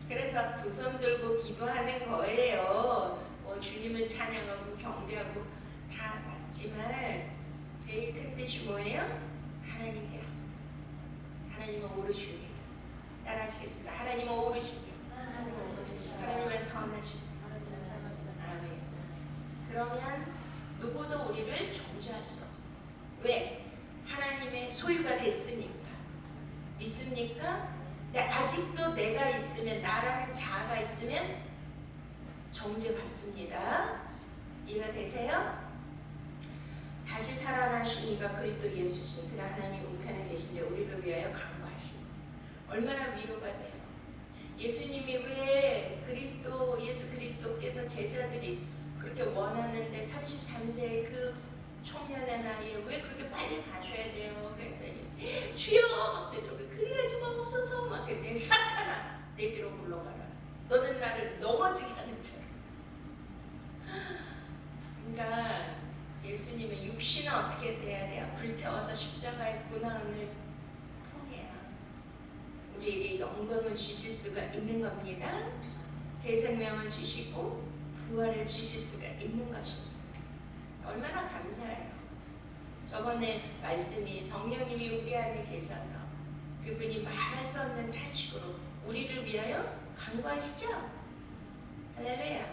그래서 두 손 들고 기도하는 거예요. 뭐 주님을 찬양하고 경배하고 다 맞지만 제일 큰 뜻이 뭐예요? 하나님께 하나님은 오르시게 따라하시겠습니다. 하나님은 오르시게 하나님은 선하시게 아멘. 그러면 누구도 우리를 정죄할 수 없어요. 왜? 하나님의 소유가 됐으니까. 믿습니까? 근데 아직도 내가 있으면, 나라는 자아가 있으면 정죄받습니다. 이해가 되세요? 다시 살아나시니가 그리스도 예수신 그라 하나님 우편에 계신데 우리를 위하여 간구하시니 얼마나 위로가 돼요. 예수님이 왜 예수 그리스도께서 제자들이 그렇게 원하는데 33세의 그 청년의 나이에 왜 그렇게 빨리 가셔야 돼요? 그랬더니 주여 막 베드로가 그리하지 마옵소서 막 그랬더니 사탄아 내 뒤로 물러가라. 너는 나를 넘어지게 하는 자라. 그러니까 예수님의 육신은 어떻게 돼야 돼요? 불태워서 십자가의 고난을 통해야 우리에게 영광을 주실 수가 있는 겁니다. 새 생명을 주시고 부활을 주실 수가 있는 것입니다. 얼마나 감사해요. 저번에 말씀이 성령님이 우리 안에 계셔서 그분이 말할 수 없는 탄식으로 우리를 위하여 간구하시죠? 할렐루야.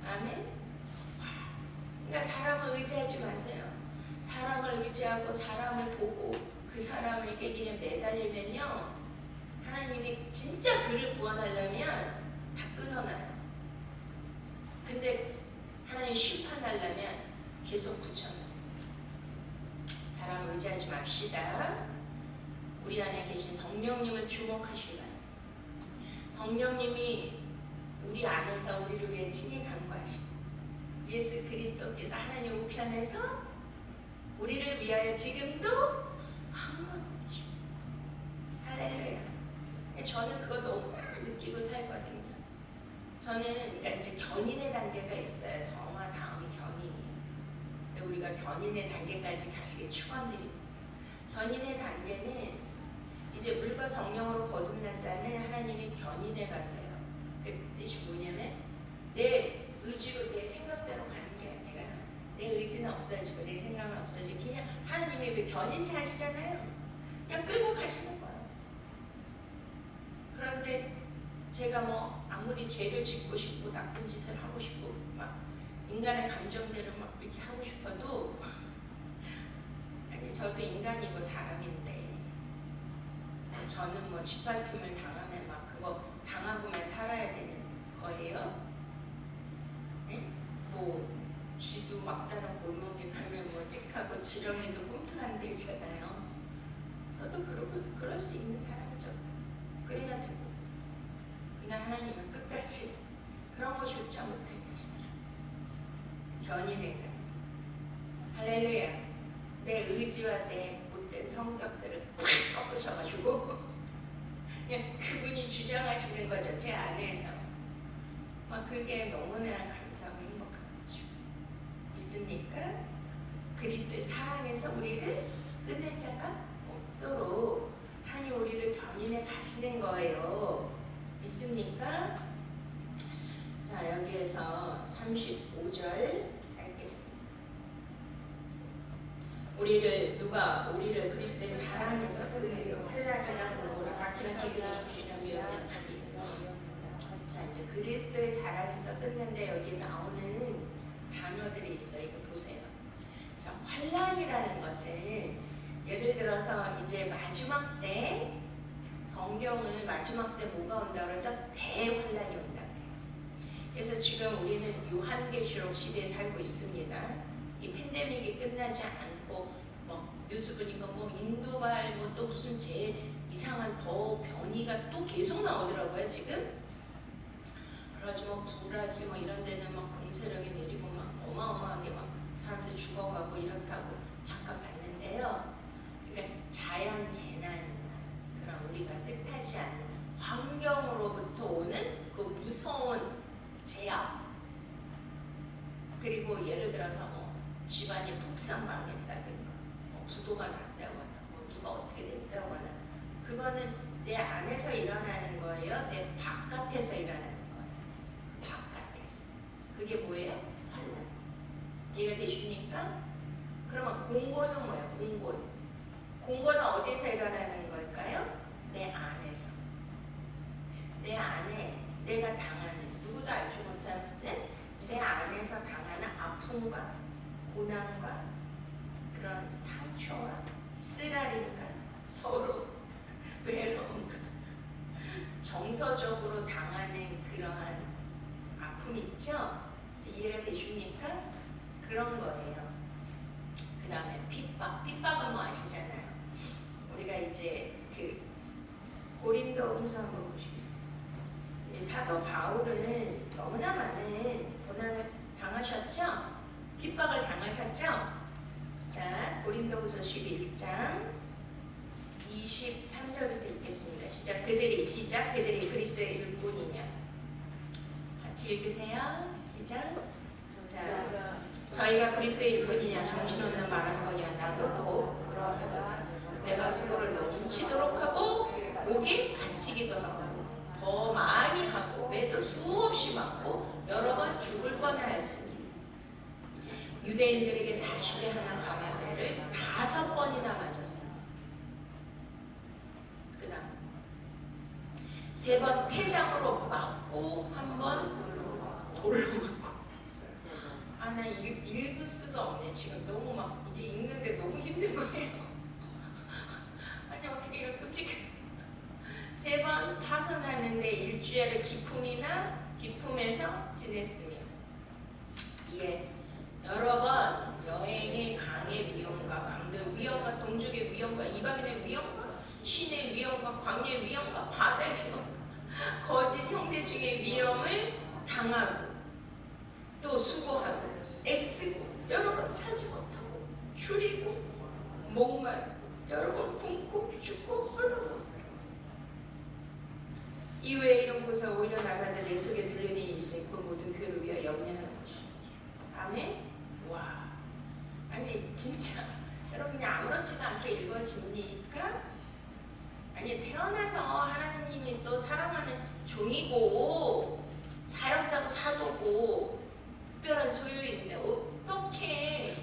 아멘. 그러니까 사람을 의지하지 마세요. 사람을 의지하고 사람을 보고 그 사람에게 그냥 매달리면요, 하나님이 진짜 그를 구원하려면 다 끊어놔요. 근데 하나님 심판하려면 계속 붙여놔요. 사람 의지하지 맙시다. 우리 안에 계신 성령님을 주목하시기 바랍니다. 성령님이 우리 안에서 우리를 위해 친히 간구하시고 예수 그리스도께서 하나님 우편에서 우리를 위하여 지금도 간구하고 계십니다. 할렐루야. 저는 그거 너무 느끼고 살거든요. 저는 그러니까 이제 견인의 단계가 있어요. 성화 다음이 견인이에요. 우리가 견인의 단계까지 가시길 축원드립니다. 견인의 단계는 이제 물과 성령으로 거듭난 자는 하나님이 견인해 가세요. 그 뜻이 뭐냐면 내 의지로 내 생각대로 가는 게 아니라 내 의지는 없어지고 내 생각은 없어지고 그냥 하나님이 왜 견인체 하시잖아요. 그냥 끌고 가시는 거예요. 그런데 제가 뭐 아무리 죄를 짓고 싶고 나쁜 짓을 하고 싶고 막 인간의 감정대로 막 이렇게 하고 싶어도 아니 저도 인간이고 사람인데 저는 뭐 짓밟힘을 당하면 막 그거 당하고만 살아야 되는 거예요. 네? 뭐 쥐도 막다른 골목에 가면 뭐 찍하고 지렁이도 꿈틀한 데잖아요. 저도 그럴 수 있는 사람이죠. 그래야 되고 그냥 하나님은 끝까지 그런 거조차 못하게 하시더라. 견인해가 할렐루야. 내 의지와 내 못된 성격들을 꺾으셔가지고 그냥 그분이 주장하시는 거죠. 제 안에서 막 그게 너무나 감사하고 행복한 거죠. 믿습니까? 그리스도의 사랑에서 우리를 끊을 자가 없도록 하나님 우리를 견인해 가시는 거예요. 믿습니까? 자, 여기에서 35절 읽겠습니다. 우리를 그리스도의 사랑에서 끊으려 환난이나 공고나 박해나 기근을 주시며 위험하기. 자, 이제 그리스도의 사랑에서 끊는데 여기 나오는 단어들이 있어요. 이거 보세요. 자, 환난이라는 것은 예를 들어서 이제 마지막 때 성경은 마지막 때 뭐가 온다 그러죠? 대환란이 온다. 그래서 지금 우리는 요한계시록 시대에 살고 있습니다. 이 팬데믹이 끝나지 않고 뭐 뉴스 보니까 뭐 인도발 뭐 또 무슨 이상한 더 변이가 또 계속 나오더라고요 지금. 그래가지고 뭐 불라지 뭐 이런 데는 막 공세력이 내리고 막 어마어마하게 막 사람들 죽어가고 이렇다고 잠깐 봤는데요. 그러니까 자연 재난이나 그런 우리가 뜻하지 않는 환경으로부터 오는 그 무서운 제약, 그리고 예를 들어서 뭐 집안이 폭삭망했다든가 뭐 부도가 났다거나 뭐 누가 어떻게 됐다거나 그거는 내 안에서 일어나는 거예요? 내 바깥에서 일어나는 거예요? 바깥에서. 그게 뭐예요? 환난. 이해가 되십니까? 그러면 공고는 뭐예요? 공고는 어디서 일어나는 걸까요? 내 안에서. 내 안에 내가 당하는, 누구도 알지 못하는 내 안에서 당하는 아픔과 고난과 그런 상처와 쓰라림과 서로 외로움과 정서적으로 당하는 그러한 아픔 있죠? 이해가 되십니까? 그런 거예요. 그 다음에 핍박은 뭐 아시잖아요. 우리가 이제 그 고린도후서 한번 보시겠습니다. 사도 바울은 너무나 많은 고난을 당하셨죠? 핍박을 당하셨죠? 자, 고린도후서 11장 23절부터 읽겠습니다. 시작. 그들이 그리스도의 일꾼이냐? 같이 읽으세요. 시작. 자, 저희가 그리스도의 일꾼이냐? 정신없는 말하는 거냐? 나도 더욱 그러하다. 내가 수고를 넘치도록 하고 목에 갇히기도 하고 더 많이 하고 매도 수없이 맞고 여러 번 죽을 뻔하였으니 유대인들에게 40에 하나 감화매를 5번이나 맞았습니다. 그 다음 3번 폐장으로 맞고 1번 돌로 맞고. 아, 나 읽을 수도 없네. 지금 너무 막 이게 읽는데 너무 힘든 거예요. 아니 어떻게 이런 끔찍해. 3번 파선하는데 일주일을 기품에서 지냈으며 이에 여러 번 여행의 강의 위험과 강도의 위험과 동족의 위험과 이방인의 위험과 신의 위험과 광야의 위험과 바다의 위험과 거짓 형제 중의 위험을 당하고 또 수고하고 애쓰고 여러 번 차지 못하고 줄이고 목마르고 여러 번 굶고 죽고 홀로서 이외에 이런 곳에 오히려 날마다 내 속에 들리는 일이 있으니 그 모든 교회를 위하여 염려하는 것입니다. 아멘? 와, 아니 진짜 여러분 그냥 아무렇지도 않게 읽어집니까? 아니 태어나서 하나님이 또 사랑하는 종이고 사역자고 사도고 특별한 소유인데 어떻게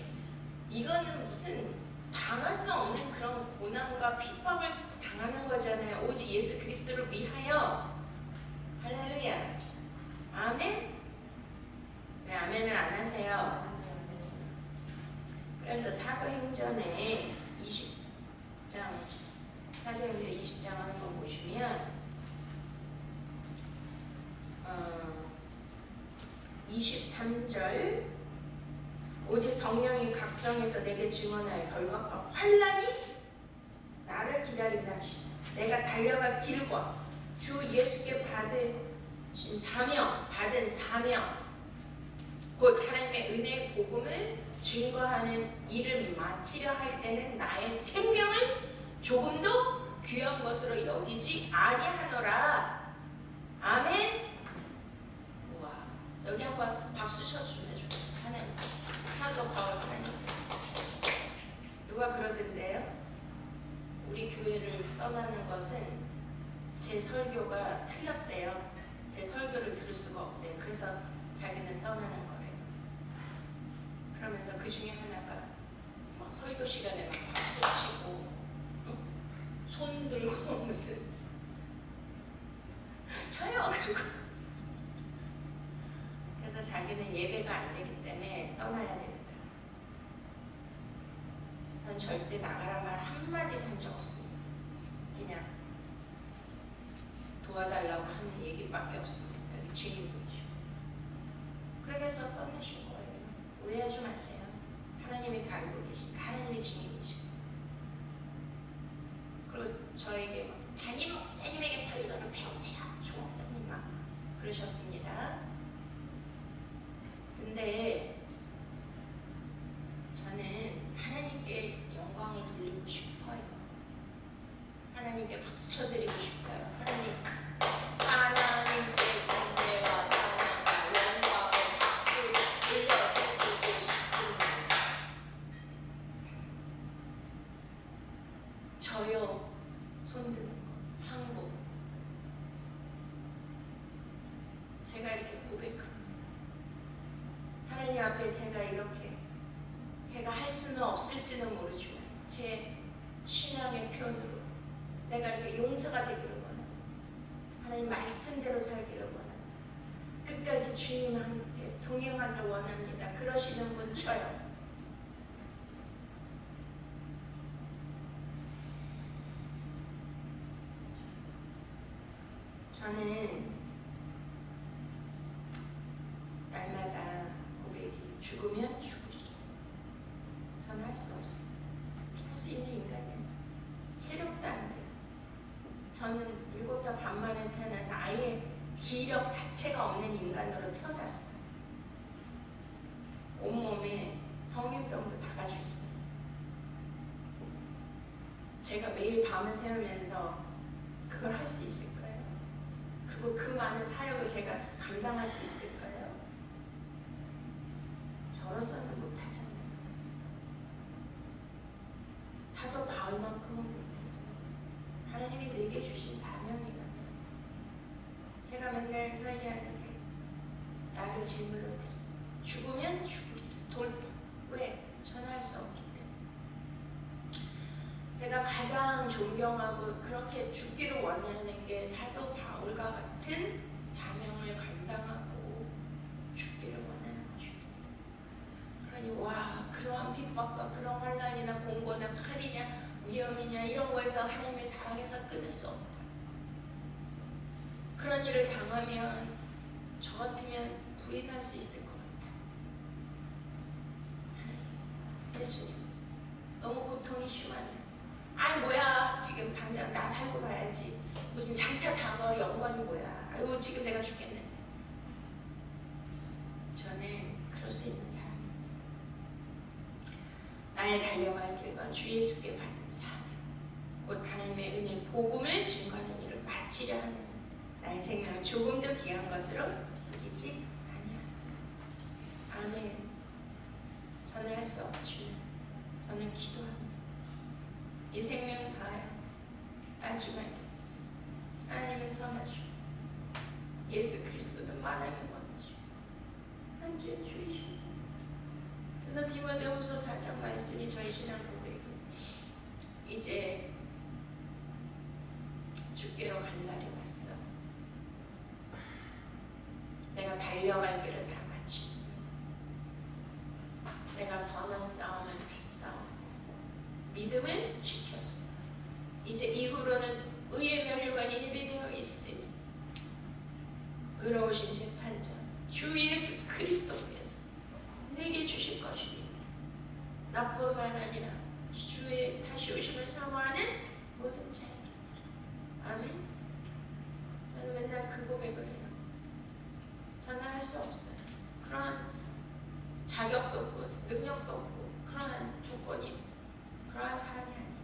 이거는 무슨 당할 수 없는 그런 고난과 핍박을 당하는 거잖아요. 오직 예수 그리스도를 위하여. 할렐루야. 아멘? 왜 아멘을 안 하세요? 그래서 사도행전에 20장을 한번 보시면 23절 오직 성령이 각성에서 내게 증언하여 결박과 환난이 나를 기다린다 하시니 내가 달려갈 길과 주 예수께 받은 사명 곧 하나님의 은혜의 복음을 증거하는 일을 마치려 할 때는 나의 생명을 조금도 귀한 것으로 여기지 아니하노라. 아멘. 우와, 여기 한번 박수 쳐주면 좋겠어. 하나님 사도 바울 하나님 누가 그러던데요? 우리 교회를 떠나는 것은 제 설교가 틀렸대요. 제 설교를 들을 수가 없대요. 그래서 자기는 떠나는 거래요. 그러면서 그 중에 하나가 막 설교 시간에 막 박수 치고 손 들고 무슨 저요 그리고 그래서 자기는 예배가 안 되기 때문에 떠나야 된다. 전 절대 나가란 말 한마디도 한 적 없습니다. 그냥 도와달라고 하는 얘기밖에 없습니다. 여기 증인분이죠. 그래서 떠나신 거예요. 오해하지 마세요. 하나님이 다 알고 계시니까 하나님이 증인이시고. 그리고 저에게 담임 목사님에게 설교를 배우세요. 조 목사님 막 그러셨습니다. 근데 저는 하나님께 영광을 돌리고 싶어요. 하나님께 박수 쳐드리고 싶어요. 하나님께 존재와 찬양과 영광을 박수를 들려드리고 싶습니다. 저요 손드는 거 항복. 제가 이렇게 고백합니다. 하나님 앞에 제가 할 수는 없을지는 모르지만 제 신앙의 표현으로 내가 이렇게 용서가 되기를 원합니다. 하나님 말씀대로 살기를 원합니다. 끝까지 주님 함께 동행하기를 원합니다. 그러시는 분 저요. 저는 날마다 고백이 죽으면 죽으리. 저는 할 수 없어요. 할 수 있는 인간은 체력도 안 돼요. 저는 7달 반 만에 태어나서 아예 기력 자체가 없는 인간으로 태어났어요. 온몸에 성인병도 다 가지고 있어요. 제가 매일 밤을 새우면서 그걸 할 수 있을까요? 그리고 그 많은 사역을 제가 감당할 수 있을까요? 저로서는 못하잖아요. 사도 바울만큼은 못해도 하나님이 내게 주신 사명이라면 제가 맨날 설계하는 게 나를 제물로 드리고 죽으면 죽으리라. 돌파. 왜? 전할 수 없기 때문에. 제가 가장 존경하고 그렇게 죽기를 원하는 게 사도 바울과 같은 사명을 감당하고 죽기를 원하는 것입니다. 그러니 와, 그러한 핍박과 그런 환난이나 공고나 칼이냐 위험이냐 이런 거에서 하나님의 사랑에서 끊을 수 없다. 그런 일을 당하면 저 같으면 부인할 수 있을 것 같다. 예수님, 너무 고통이 심하네. 아이 뭐야, 지금 당장 나 살고 봐야지. 무슨 장차 당할 영광이 뭐야. 아이고 지금 내가 죽겠네. 저는 그럴 수 있는 사람이에요. 나의 달려갈 길과 주 예수께 받는 사명, 곧 하나님의 은혜 복음을 증거하는 일을 마치려 하는 나의 생명을 조금 더 귀한 것으로 여기지 아니하노라. 아멘. 저는 할 수 없지만 저는 기도합니다. 이 생명 다하여 마지막에 하나님은 선하시고 예수 그리스도는 만남이 원하시고 현재 주이십니다. 그래서 디모데후서 4장 말씀이 저희 신앙 고백이 이제 죽기로 갈 날이 왔어. 내가 달려갈 길을 다 마치고 내가 선한 싸움을 다 싸우고 믿음은 지켰어. 이제 이후로는 의의 면류관이 예비되어 있으니 의로우신 재판장 주 예수 그리스도께서 내게 주실 것이니 나뿐만 아니라 주의 다시 오심을 사모하는 모든 자에게. 아멘. 저는 맨날 그 고백을 해요. 저는 할 수 없어요. 그런 자격도 없고 능력도 없고 그러한 조건이 그러한 사람이 아니에요.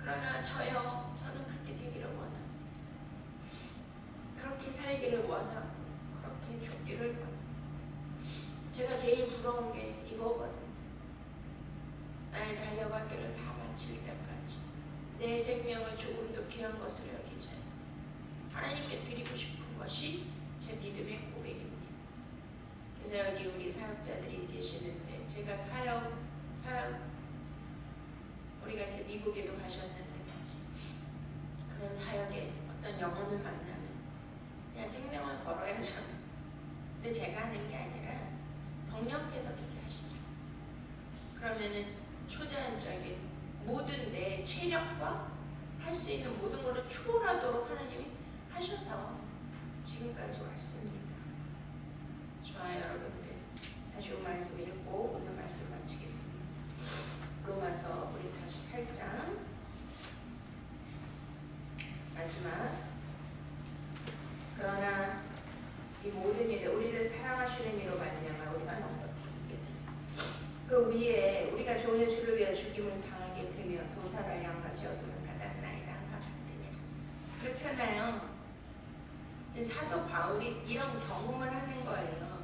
그러나 저는 그렇게 되기를 원합니다. 그렇게 살기를 원하고 그렇게 죽기를 원합니다. 제가 제일 부러운 게 이거거든요. 나의 달려갈 길을 다 마칠 때까지 내 생명을 조금 더 귀한 것을 여기자 하나님께 드리고 싶은 것이 제 믿음의 고백입니다. 그래서 여기 우리 사역자들이 계시는데 제가 사역 우리가 이제 미국에도 가셨는데 같이 그런 사역에 어떤 영혼을 만나면 그냥 생명을 걸어야죠. 근데 제가 하는 게 아니라 성령께서 그렇게 하시더라고요. 그러면은 초자연적인 모든 내 체력과 할 수 있는 모든 것을 초월하도록 하나님이 하셔서 지금까지 왔습니다. 좋아요, 여러분들. 다시 말씀 읽고 오늘 말씀 마치겠습니다. 로마서 우리 다시 8장 마지막. 그러나 이 모든 일에 우리를 사랑하시는 이로 말미암아 우리가 넉넉히 이기게 되니 그 위에 우리가 종의 주를 위하여 죽임을 당하게 되며 도사를 양같이 얻음을 받았나이다 같으니라. 그렇잖아요. 사도 바울이 이런 경험을 하는 거예요.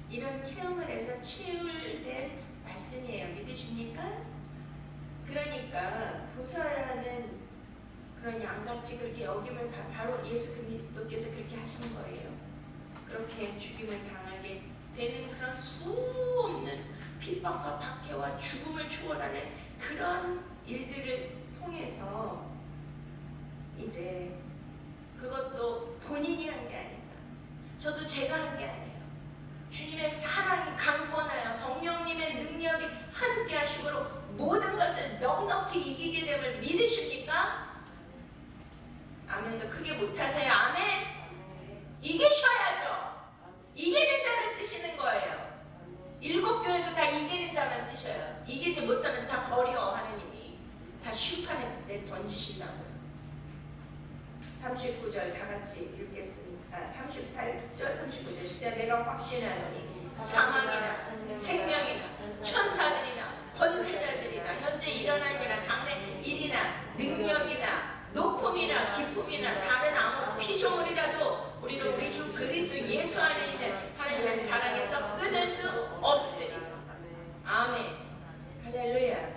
이런 체험을 해서 치유된 말씀이에요. 믿으십니까? 그러니까 도사라는 그런 양같이 그렇게 여김을 바로 예수 그리스도께서 그렇게 하신 거예요. 그렇게 죽임을 당하게 되는 그런 수 없는 핍박과 박해와 죽음을 초월하는 그런 일들을 통해서 이제 그것도 본인이 한 게 아니다. 저도 제가 한 게 아니에요. 주님의 사랑이 강권하여 성령님의 능력이 함께 하심으로 모든 것을 넉넉히 이기게 됨을 믿으십니까? 아멘도 크게 못하세요. 아멘. 이기셔야죠. 이기는 자를 쓰시는 거예요. 7교회도 다 이기는 자만 쓰셔요. 이기지 못하면 다 버려. 하나님이 다 심판에 던지신다고요. 39절 다 같이 읽겠습니다. 내가 확신하노니 사망이나 생명이나 천사들이나 권세자들이나 현재 일어난 일이나 장래 일이나 능력이나 높음이나 기쁨이나 다른 아무 피조물이라도 우리는 우리 주 그리스도 예수 안에 있는 하나님의 사랑에서 끊을 수 없으리. 아멘. 할렐루야.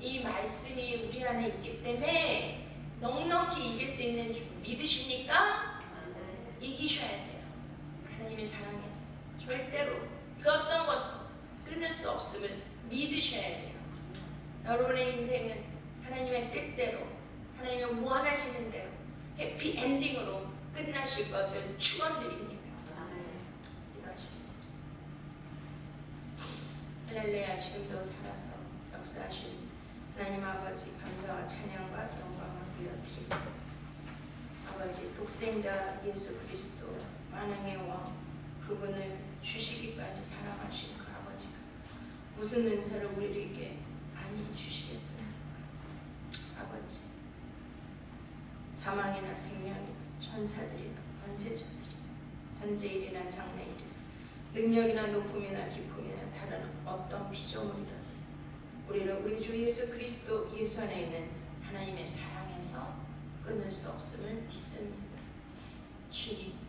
이 말씀이 우리 안에 있기 때문에 넉넉히 이길 수 있는 줄 믿으십니까? 이기셔야 돼요. 하나님의 사랑에서 절대로 그 어떤 것도 끊을 수 없음을 믿으셔야 돼요. 여러분의 인생은 하나님의 뜻대로 하나님의 원하시는 대로 해피엔딩으로 끝나실 것을 축원드립니다. 기도하시겠습니다. 할렐루야. 지금도 살아서 역사하신 하나님 아버지 감사와 찬양과 영광을 올려드립니다. 아버지 독생자 예수 그리스도 만왕의 왕 그분을 주시기까지 사랑하신 그 아버지가 무슨 은사를 우리에게 많이 주시겠습니까? 아버지 사망이나 생명이나 천사들이나 권세자들이나 현재 일이나 장래 일이나 능력이나 높음이나 기쁨이나 다른 어떤 피조물이라도 우리를 우리 주 예수 그리스도 예수 안에 있는 하나님의 사랑에서 끊을 수 없음을 믿습니다. 주님